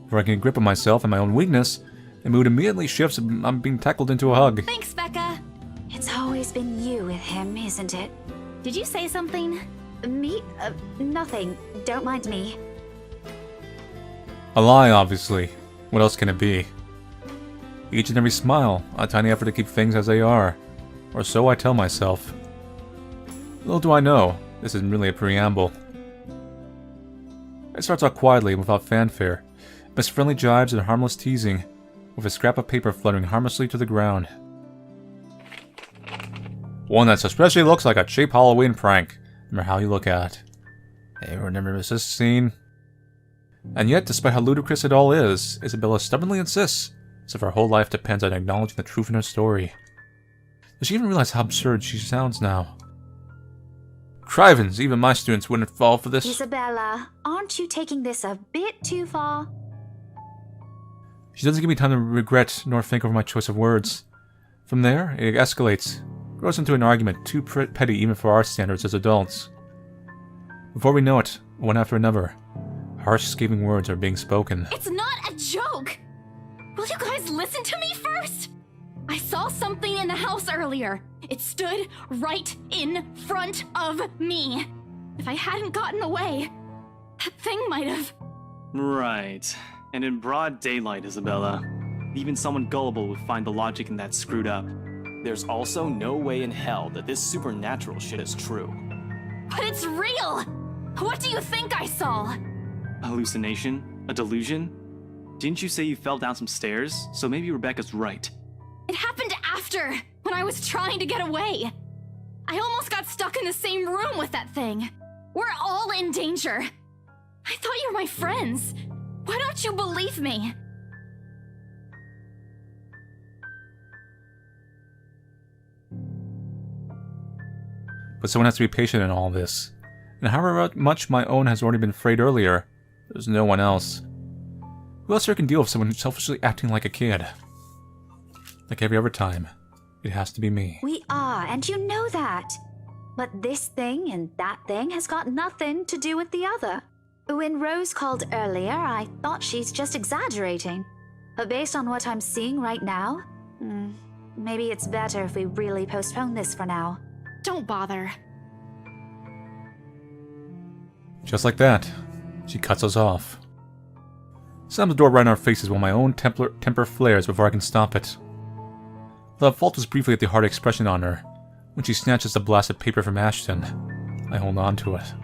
Before I can grip on myself and my own weakness, the mood immediately shifts and I'm being tackled into a hug. Thanks, Becca. It's always been you with him, isn't it? Did you say something? Me? Nothing. Don't mind me. A lie, obviously. What else can it be? Each and every smile, a tiny effort to keep things as they are. Or so I tell myself. Little do I know, this isn't really a preamble. It starts out quietly and without fanfare, amidst friendly jibes and harmless teasing, with a scrap of paper fluttering harmlessly to the ground. One that especially looks like a cheap Halloween prank, no matter how you look at it. Anyone never miss this scene? And yet, despite how ludicrous it all is, Isabella stubbornly insists, as if her whole life depends on acknowledging the truth in her story. Does she even realize how absurd she sounds now? Crivens, even my students wouldn't fall for this. Isabella, aren't you taking this a bit too far? She doesn't give me time to regret nor think over my choice of words. From there, it escalates, grows into an argument too petty even for our standards as adults. Before we know it, one after another, harsh, scathing words are being spoken. It's not a joke! Will you guys listen to me first? I saw something in the house earlier. It stood right in front of me. If I hadn't gotten away, that thing might have... Right. And in broad daylight, Isabella. Even someone gullible would find the logic in that screwed up. There's also no way in hell that this supernatural shit is true. But it's real! What do you think I saw? A hallucination? A delusion? Didn't you say you fell down some stairs? So maybe Rebecca's right. It happened after, when I was trying to get away. I almost got stuck in the same room with that thing. We're all in danger. I thought you were my friends. Why don't you believe me? But someone has to be patient in all this. And however much my own has already been frayed earlier, there's no one else. Who else here can deal with someone selfishly acting like a kid? Like every other time, it has to be me. We are, and you know that. But this thing and that thing has got nothing to do with the other. When Rose called earlier, I thought she's just exaggerating. But based on what I'm seeing right now, maybe it's better if we really postpone this for now. Don't bother. Just like that, she cuts us off. Slams the door right in our faces while my own temper flares before I can stop it. The falters briefly at the hard expression on her. When she snatches the blasted paper from Ashton, I hold on to it.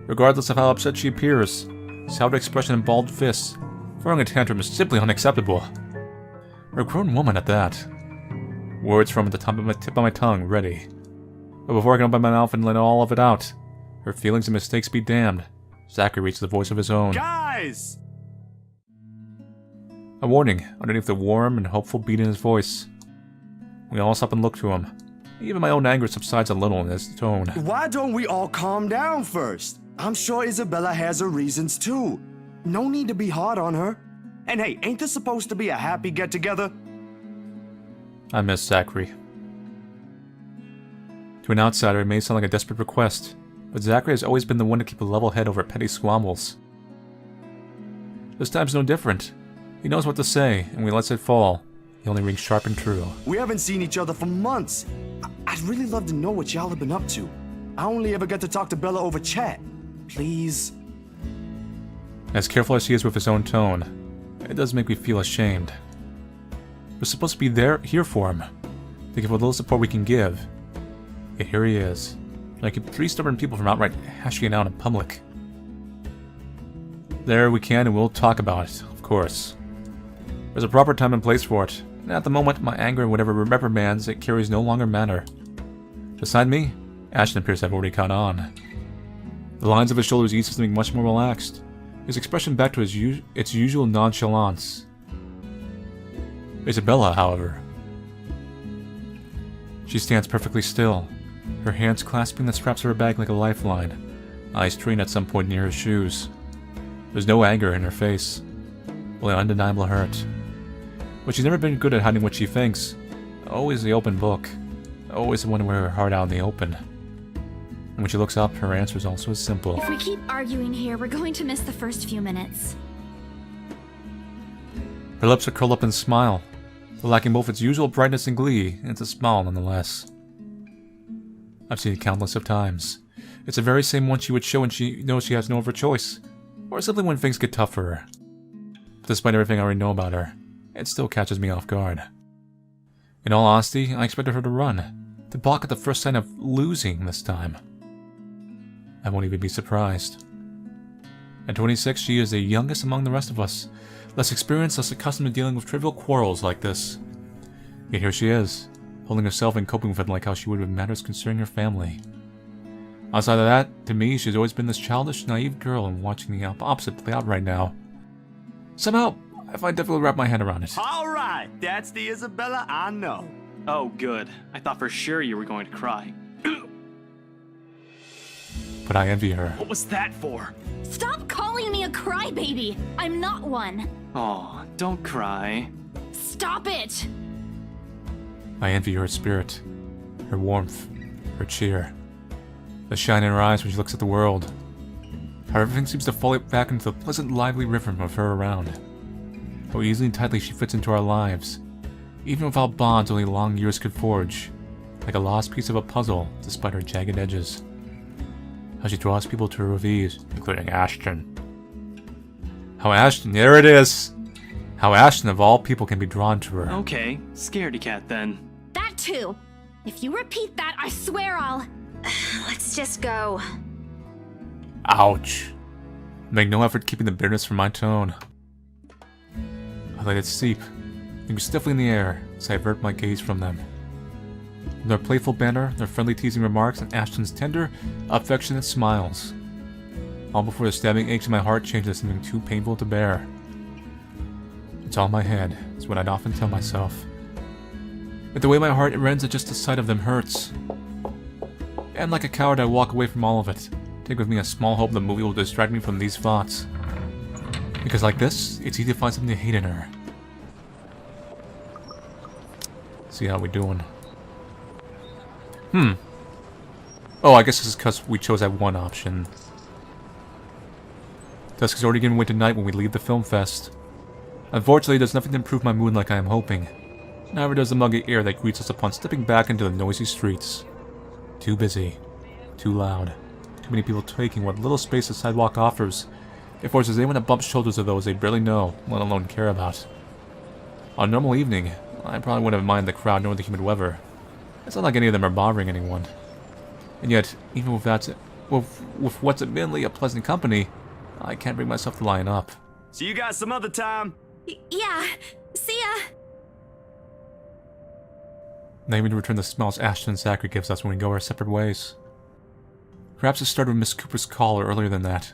Regardless of how upset she appears, soured expression and balled fists, throwing a tantrum is simply unacceptable. We're a grown woman at that. Words from at the tip of my tongue, ready. But before I can open my mouth and let all of it out, her feelings and mistakes be damned, Zachary reaches the voice of his own. Guys! A warning underneath the warm and hopeful beat in his voice. We all stop and look to him. Even my own anger subsides a little in his tone. Why don't we all calm down first? I'm sure Isabella has her reasons too. No need to be hard on her. And hey, ain't this supposed to be a happy get-together? I miss Zachary. To an outsider, it may sound like a desperate request, but Zachary has always been the one to keep a level head over petty squabbles. This time's no different. He knows what to say, and when he lets it fall, he only rings sharp and true. We haven't seen each other for months. I'd really love to know what y'all have been up to. I only ever get to talk to Bella over chat. Please. As careful as he is with his own tone, it does make me feel ashamed. We're supposed to be here for him, to give what little support we can give. Yet here he is, trying to keep 3 stubborn people from outright hashing it out in public. There we can and will talk about it, of course. There's a proper time and place for it, and at the moment, my anger and whatever reprimands it carries no longer matter. Beside me, Ashton appears to have already caught on. The lines of his shoulders ease to something much more relaxed, his expression back to its usual nonchalance. Isabella, however. She stands perfectly still, her hands clasping the straps of her bag like a lifeline, eyes trained at some point near her shoes. There's no anger in her face, only undeniable hurt. But she's never been good at hiding what she thinks. Always the open book. Always the one to wear her heart out in the open. And when she looks up, her answer is also as simple. If we keep arguing here, we're going to miss the first few minutes. Her lips are curled up in a smile, but lacking both its usual brightness and glee, it's a smile nonetheless. I've seen it countless of times. It's the very same one she would show when she knows she has no other choice, or simply when things get tough for her. despite everything I already know about her, it still catches me off guard. In all honesty, I expected her to run, to balk at the first sign of losing this time. I won't even be surprised. At 26, she is the youngest among the rest of us, less experienced, less accustomed to dealing with trivial quarrels like this. Yet here she is, holding herself and coping with it like how she would with matters concerning her family. Outside of that, to me, she's always been this childish, naive girl, and watching the opposite play out right now. Somehow, I find difficult to wrap my head around it. Alright, that's the Isabella I know. Oh, good. I thought for sure you were going to cry. But I envy her. What was that for? Stop calling me a crybaby! I'm not one! Aw, don't cry. Stop it! I envy her spirit, her warmth, her cheer, the shine in her eyes when she looks at the world. How everything seems to fall back into the pleasant, lively rhythm of her around. How easily and tightly she fits into our lives, even without bonds only long years could forge, like a lost piece of a puzzle despite her jagged edges. How she draws people to her with ease, including Ashton. How Ashton, there it is! How Ashton of all people can be drawn to her. Okay, scaredy cat then. That too! If you repeat that, I swear I'll... Let's just go. Ouch. Make no effort keeping the bitterness from my tone. I let it seep, fingers stiffly in the air as I avert my gaze from them. Their playful banter, their friendly teasing remarks, and Ashton's tender, affectionate smiles. All before the stabbing aches in my heart changed into something too painful to bear. It's all in my head, is what I'd often tell myself. But the way my heart rends at just the sight of them hurts. And like a coward, I walk away from all of it, take with me a small hope the movie will distract me from these thoughts. Because like this, it's easy to find something to hate in her. See how we doing. Oh, I guess this is because we chose that one option. Dusk is already giving way to night when we leave the film fest. Unfortunately, there's nothing to improve my mood like I am hoping. Neither does the muggy air that greets us upon stepping back into the noisy streets. Too busy. Too loud. Too many people taking what little space the sidewalk offers. It forces anyone to bump shoulders of those they barely know, let alone care about. On a normal evening, I probably wouldn't have minded the crowd nor the humid weather. It's not like any of them are bothering anyone. And yet, even with what's admittedly a pleasant company, I can't bring myself to line up. So you got some other time? Yeah, see ya! Not even to return the smells Ashton and Zachary gives us when we go our separate ways. Perhaps it started with Miss Cooper's call or earlier than that.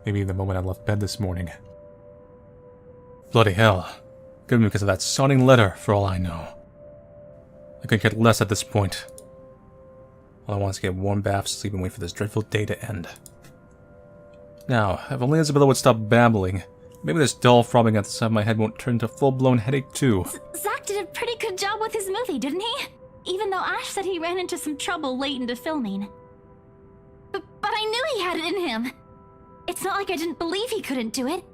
Maybe the moment I left bed this morning. Bloody hell. Could be because of that sounding letter, for all I know. I couldn't care less at this point. All I want is to get a warm bath, sleep, and wait for this dreadful day to end. Now, if only Isabella would stop babbling, maybe this dull throbbing at the side of my head won't turn into a full-blown headache too. Zach did a pretty good job with his movie, didn't he? Even though Ash said he ran into some trouble late into filming. But I knew he had it in him. It's not like I didn't believe he couldn't do it.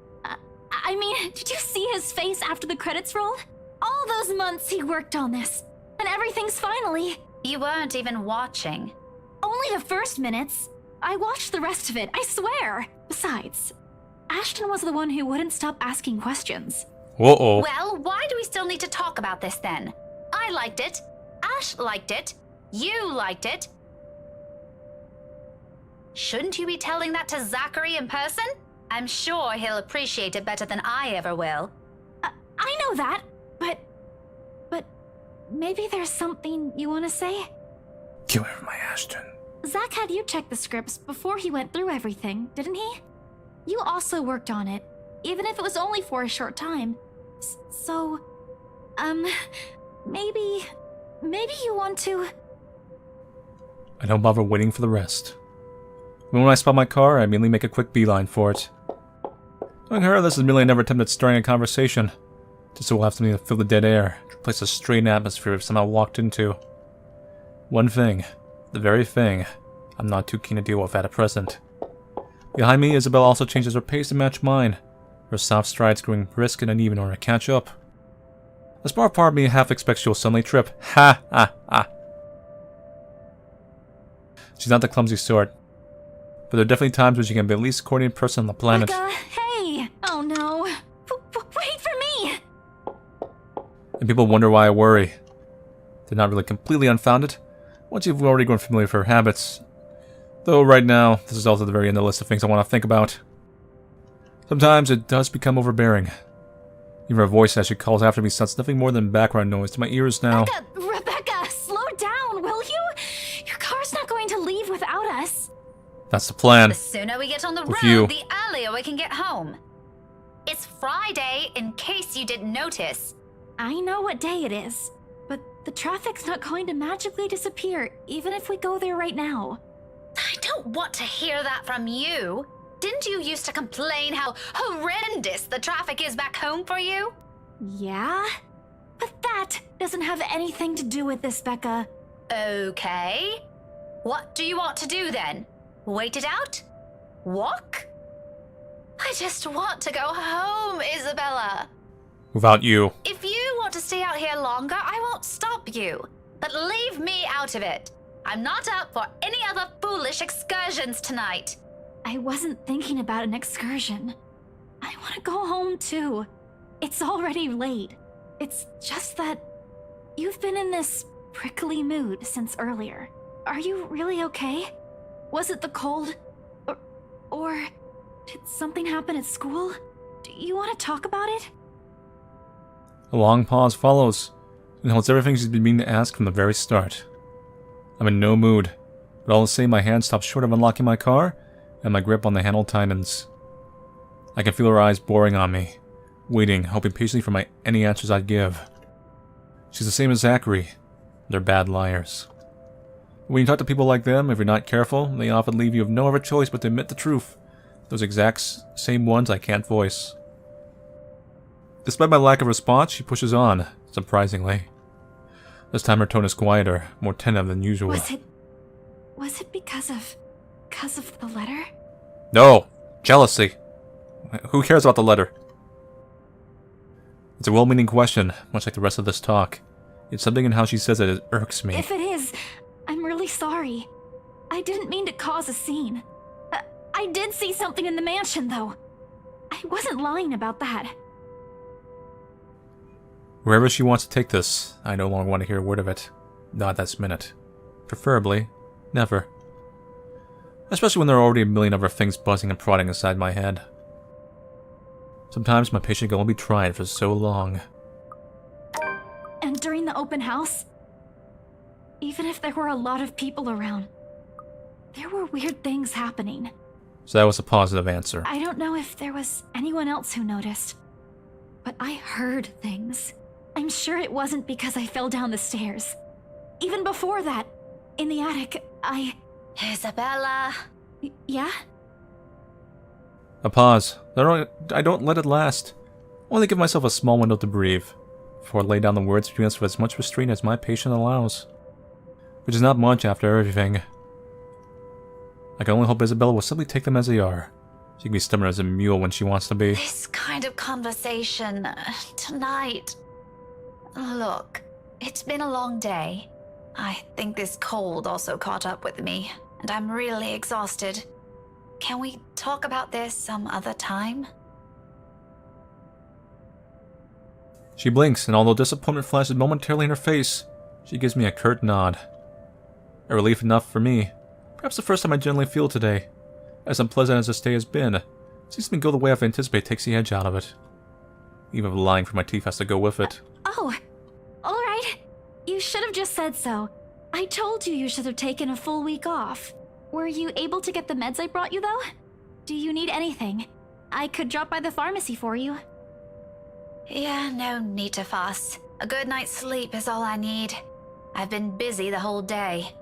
I mean, did you see his face after the credits rolled? All those months he worked on this, and everything's finally... You weren't even watching. Only the first minutes. I watched the rest of it, I swear. Besides, Ashton was the one who wouldn't stop asking questions. Uh-oh. Well, why do we still need to talk about this then? I liked it. Ash liked it. You liked it. Shouldn't you be telling that to Zachary in person? I'm sure he'll appreciate it better than I ever will. I know that, but maybe there's something you want to say? Get away from my Ashton. Zach had you check the scripts before he went through everything, didn't he? You also worked on it, even if it was only for a short time. So, maybe you want to... I don't bother waiting for the rest. When I spot my car, I immediately make a quick beeline for it. Knowing her, this is merely never attempted starting a conversation. Just so we'll have something to fill the dead air, to replace the strained atmosphere we've somehow walked into. One thing, the very thing, I'm not too keen to deal with at present. Behind me, Isabella also changes her pace to match mine, her soft strides growing brisk and uneven in order to catch up. The smart part of me half expects she'll suddenly trip. Ha ha ha. She's not the clumsy sort, but there are definitely times when she can be the least coordinated person on the planet. Hey! Oh no. And people wonder why I worry. They're not really completely unfounded, once you've already grown familiar with her habits. Though right now, this is also the very end of the list of things I want to think about. Sometimes it does become overbearing. Even her voice as she calls after me sounds nothing more than background noise to my ears now. Rebecca, slow down, will you? Your car's not going to leave without us. That's the plan. The sooner we get on the With road, you. the earlier we can get home. It's Friday, in case you didn't notice. I know what day it is, but the traffic's not going to magically disappear, even if we go there right now. I don't want to hear that from you. Didn't you used to complain how horrendous the traffic is back home for you? Yeah? But that doesn't have anything to do with this, Becca. Okay. What do you want to do then? Wait it out? Walk? I just want to go home, Isabella. Without you. If you want to stay out here longer, I won't stop you. But leave me out of it. I'm not up for any other foolish excursions tonight. I wasn't thinking about an excursion. I want to go home too. It's already late. It's just that you've been in this prickly mood since earlier. Are you really okay? Was it the cold? Or did something happen at school? Do you want to talk about it? A long pause follows, and holds everything she's been meaning to ask from the very start. I'm in no mood, but all the same my hand stops short of unlocking my car, and my grip on the handle tightens. I can feel her eyes boring on me, waiting, hoping patiently for any answers I'd give. She's the same as Zachary. They're bad liars. When you talk to people like them, if you're not careful, they often leave you with no other choice but to admit the truth. Those exact same ones I can't voice. Despite my lack of response, she pushes on, surprisingly. This time her tone is quieter, more tentative than usual. Was it because of the letter? No! Jealousy! Who cares about the letter? It's a well-meaning question, much like the rest of this talk. It's something in how she says it irks me. If it is, I'm really sorry. I didn't mean to cause a scene. I did see something in the mansion, though. I wasn't lying about that. Wherever she wants to take this, I no longer want to hear a word of it. Not this minute. Preferably, never. Especially when there are already a million other things buzzing and prodding inside my head. Sometimes my patience can only be tried for so long. And during the open house, even if there were a lot of people around, there were weird things happening. So that was a positive answer. I don't know if there was anyone else who noticed, but I heard things. I'm sure it wasn't because I fell down the stairs. Even before that, in the attic, Isabella. Yeah? A pause. I don't let it last. Only give myself a small window to breathe, before I lay down the words between us with as much restraint as my patience allows. Which is not much after everything. I can only hope Isabella will simply take them as they are. She can be stubborn as a mule when she wants to be. This kind of conversation tonight. Look, it's been a long day. I think this cold also caught up with me, and I'm really exhausted. Can we talk about this some other time? She blinks, and although disappointment flashes momentarily in her face, she gives me a curt nod. A relief enough for me. Perhaps the first time I generally feel today. As unpleasant as this day has been, it seems to go the way I've anticipated takes the edge out of it. Even lying for my teeth has to go with it. Oh, alright. You should have just said so. I told you should have taken a full week off. Were you able to get the meds I brought you, though? Do you need anything? I could drop by the pharmacy for you. Yeah, no need to fuss. A good night's sleep is all I need. I've been busy the whole day.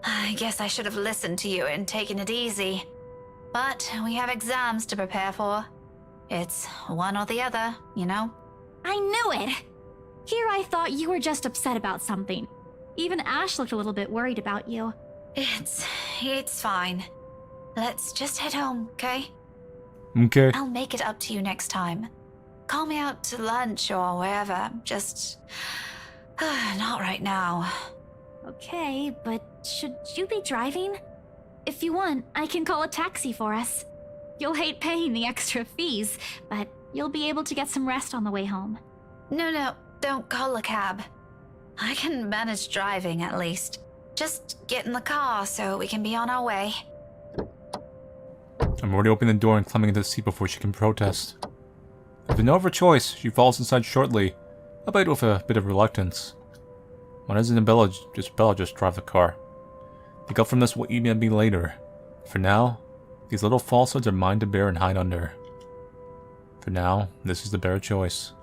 I guess I should have listened to you and taken it easy. But we have exams to prepare for. It's one or the other, you know? I knew it! Here I thought you were just upset about something. Even Ash looked a little bit worried about you. It's fine. Let's just head home, okay? Okay. I'll make it up to you next time. Call me out to lunch or wherever. Just... not right now. Okay, but should you be driving? If you want, I can call a taxi for us. You'll hate paying the extra fees, but you'll be able to get some rest on the way home. No, don't call a cab. I can manage driving at least. Just get in the car so we can be on our way. I'm already opening the door and climbing into the seat before she can protest. With no other choice, she falls inside shortly, albeit with a bit of reluctance. Why doesn't Isabella just drive the car? The guilt from this will eat at me later. For now, these little falsehoods are mine to bear and hide under. For now, this is the better choice.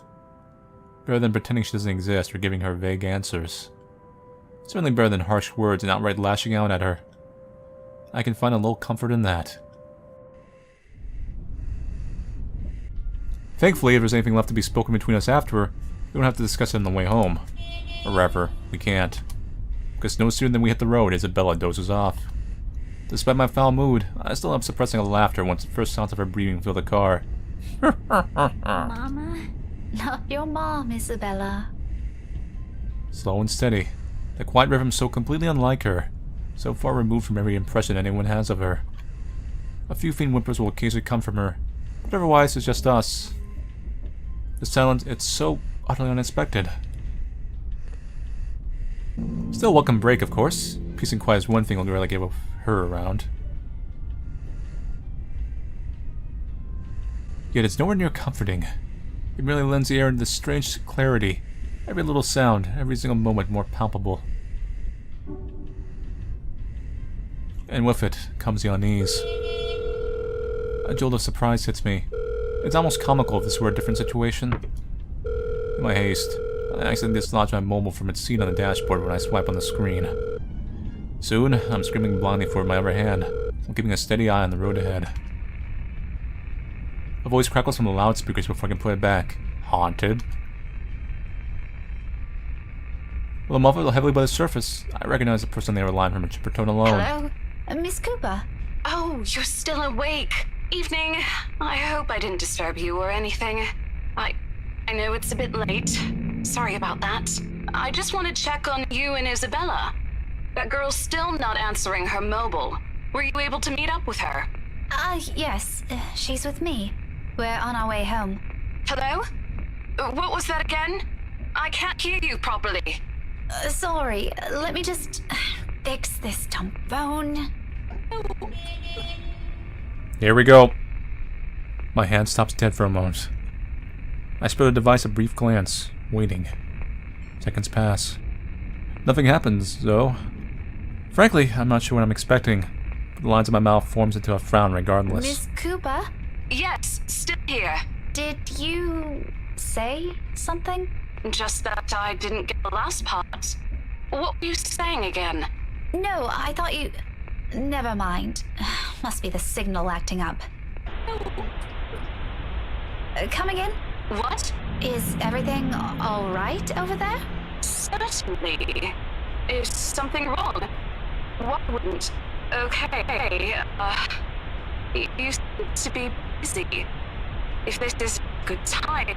Better than pretending she doesn't exist or giving her vague answers. Certainly better than harsh words and outright lashing out at her. I can find a little comfort in that. Thankfully, if there's anything left to be spoken between us after, we don't have to discuss it on the way home. Or rather, we can't. Because no sooner than we hit the road, Isabella dozes off. Despite my foul mood, I still am suppressing a laughter once the first sounds of her breathing fill the car. Mama? Not your mom, Isabella. Slow and steady. The quiet rhythm so completely unlike her. So far removed from every impression anyone has of her. A few faint whimpers will occasionally come from her, but otherwise it's just us. The silence, it's so utterly unexpected. Still a welcome break, of course. Peace and quiet is one thing I'll rarely give her around. Yet it's nowhere near comforting. It merely lends the air this strange clarity. Every little sound, every single moment more palpable. And with it comes the unease. A jolt of surprise hits me. It's almost comical if this were a different situation. In my haste, I accidentally dislodge my mobile from its seat on the dashboard when I swipe on the screen. Soon, I'm screaming blindly for my other hand, while keeping a steady eye on the road ahead. A voice crackles from the loudspeakers before I can put it back. Haunted? With a muffled heavily by the surface, I recognize the person on the other line from a chipper tone alone. Hello? Miss Cooper? Oh, you're still awake. Evening. I hope I didn't disturb you or anything. I know it's a bit late. Sorry about that. I just want to check on you and Isabella. That girl's still not answering her mobile. Were you able to meet up with her? Yes. She's with me. We're on our way home. Hello? What was that again? I can't hear you properly. Sorry. Let me just fix this dumb phone. Here we go. My hand stops dead for a moment. I spare the device a brief glance, waiting. Seconds pass. Nothing happens, though. Frankly, I'm not sure what I'm expecting. But the lines of my mouth forms into a frown regardless. Miss Cooper? Yes, still here. Did you say something? Just that I didn't get the last part. What were you saying again? No, I thought you... Never mind. Must be the signal acting up. Coming in? What? Is everything all right over there? Certainly. Is something wrong? What wouldn't? Okay, you seem to be busy. If this is a good time,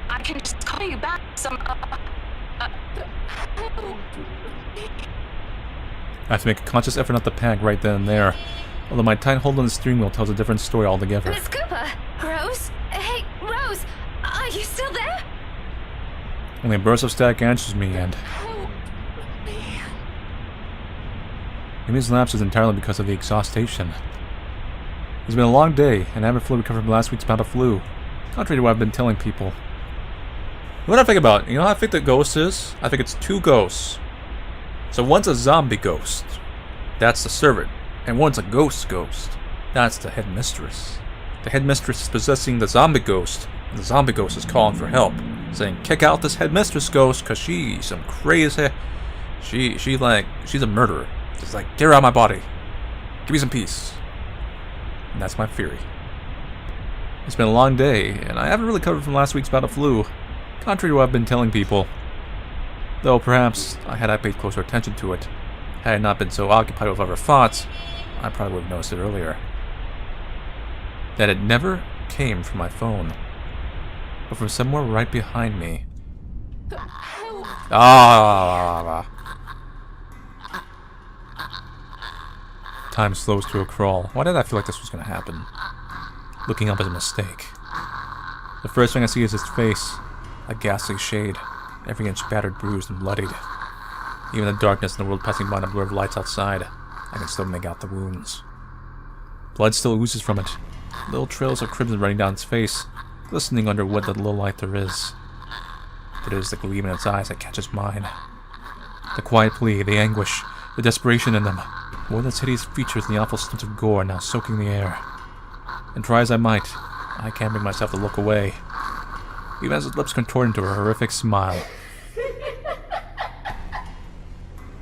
I can just call you back some, I have to make a conscious effort not to panic right then and there, although my tight hold on the steering wheel tells a different story altogether. Miss Cooper! Rose? Hey, Rose! Are you still there? Only a burst of static answers me, and... maybe this lapse is entirely because of the exhaustion. It's been a long day, and I haven't fully recovered from last week's bout of flu, contrary to what I've been telling people. What I think about it, you know how I think the ghost is? I think it's two ghosts. So one's a zombie ghost. That's the servant. And one's a ghost. That's the headmistress. The headmistress is possessing the zombie ghost, and the zombie ghost is calling for help, saying, kick out this headmistress ghost, cause she's some crazy... She's a murderer. It's like, get her out of my body. Give me some peace. And that's my theory. It's been a long day, and I haven't really recovered from last week's bout of flu, contrary to what I've been telling people. Though perhaps, had I paid closer attention to it, had I not been so occupied with other thoughts, I probably would have noticed it earlier. That it never came from my phone, but from somewhere right behind me. Time slows to a crawl. Why did I feel like this was going to happen? Looking up is a mistake. The first thing I see is his face, a ghastly shade, every inch battered, bruised, and bloodied. Even in the darkness and the world passing by in a blur of lights outside, I can still make out the wounds. Blood still oozes from it, little trails of crimson running down its face, glistening under what little light there is. But it is the gleam in its eyes that catches mine. The quiet plea, the anguish, the desperation in them, more than its hideous features and the awful stench of gore now soaking the air. And try as I might, I can't bring myself to look away, even as its lips contort into a horrific smile.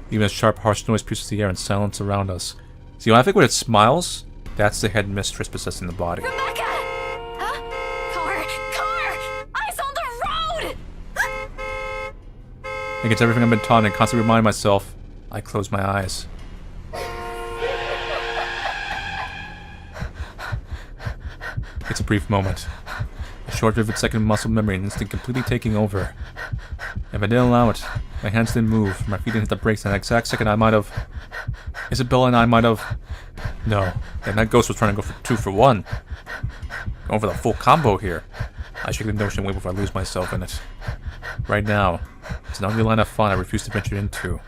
Even as sharp, harsh noise pierces the air and silence around us. See, when I think when it smiles, that's the head mistress possessing the body. Rebecca! Huh? Car! Eyes on the road! Against everything I've been taught and constantly remind myself, I close my eyes. It's a brief moment. A short, vivid second of muscle memory and instinct completely taking over. If I didn't allow it, my hands didn't move, my feet didn't hit the brakes, and that exact second I might have... Isabella and I might have... No, and that ghost was trying to go for 2 for 1. Going for the full combo here. I shake the notion away before I lose myself in it. Right now, it's an ugly line of fun I refuse to venture into.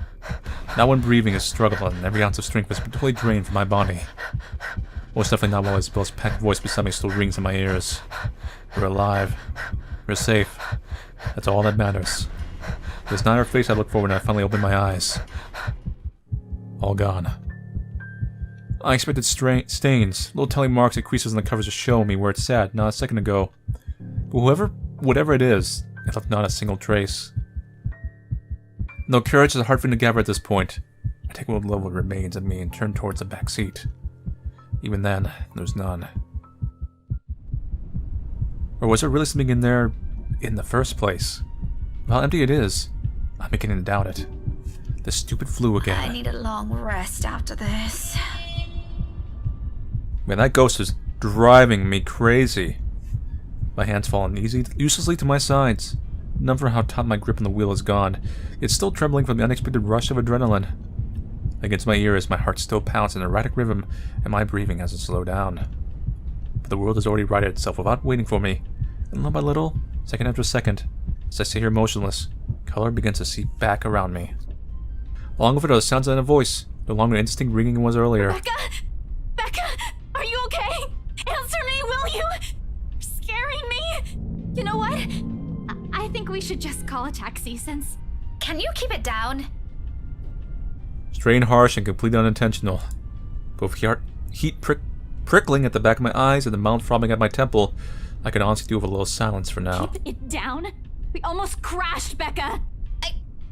Not when breathing is struggle and every ounce of strength is totally drained from my body. Most definitely not while Isabella's packed voice beside me still rings in my ears. We're alive. We're safe. That's all that matters. It's not her face I look for when I finally open my eyes. All gone. I expected stains, little telling marks and creases on the covers to show me where it sat not a second ago. But whatever it is, it left not a single trace. No courage is a hard thing to gather at this point. I take what little remains of me and turn towards the back seat. Even then, there's none. Or was there really something in there in the first place? How empty it is, I'm beginning to doubt it. The stupid flu again. I need a long rest after this. Man, that ghost is driving me crazy. My hands fall uselessly to my sides. None for how taut my grip on the wheel is gone. It's still trembling from the unexpected rush of adrenaline. Against my ears, my heart still pounds in an erratic rhythm, and my breathing hasn't slowed down. But the world has already righted itself without waiting for me, and little by little, second after second, as I sit here motionless, color begins to seep back around me. Along with it are the sounds and a voice, no longer the indistinct ringing it was earlier. Becca, are you okay? Answer me, will you? You're scaring me. You know what? I think we should just call a taxi since... Can you keep it down? Strained, harsh, and completely unintentional. Both heat prickling at the back of my eyes and the mouth throbbing at my temple, I can honestly do with a little silence for now. Keep it down? We almost crashed, Becca!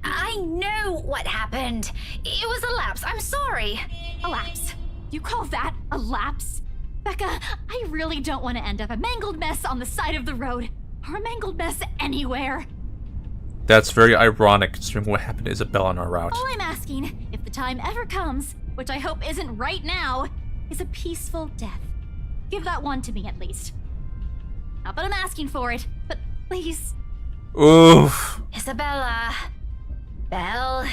I know what happened. It was a lapse. I'm sorry. A lapse? You call that a lapse? Becca, I really don't want to end up a mangled mess on the side of the road. Or a mangled mess anywhere. That's very ironic considering what happened to Isabella on our route. All I'm asking, if the time ever comes, which I hope isn't right now, is a peaceful death. Give that one to me at least. Not that I'm asking for it, but please. Oof. Isabella. Belle,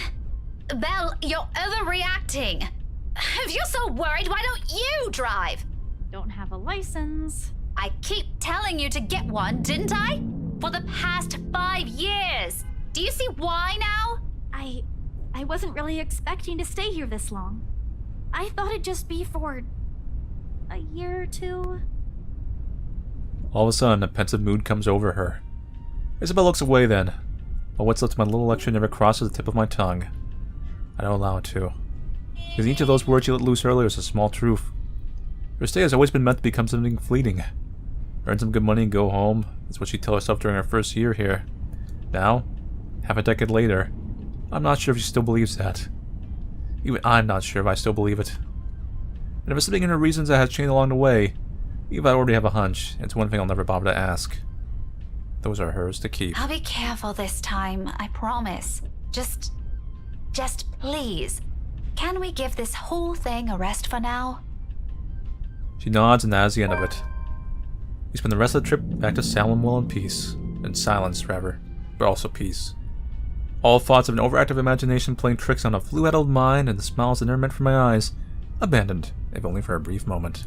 you're overreacting. If you're so worried, why don't you drive? Don't have a license. I keep telling you to get one, didn't I? For the past 5 years. Do you see why now? I wasn't really expecting to stay here this long. I thought it'd just be for a year or two. All of a sudden, a pensive mood comes over her. Isabella looks away then, but what's left of my little lecture never crosses the tip of my tongue. I don't allow it to. Because each of those words she let loose earlier is a small truth. Her stay has always been meant to become something fleeting. Earn some good money and go home. That's what she'd tell herself during her first year here. Now, half a decade later, I'm not sure if she still believes that. Even I'm not sure if I still believe it. And if it's something in her reasons that has changed along the way, even if I already have a hunch, it's one thing I'll never bother to ask. Those are hers to keep. I'll be careful this time, I promise. Just please, can we give this whole thing a rest for now? She nods and that is the end of it. We spend the rest of the trip back to Salemville in peace. In silence, rather, but also peace. All thoughts of an overactive imagination playing tricks on a flu-addled mind and the smiles that never meant for my eyes, abandoned, if only for a brief moment.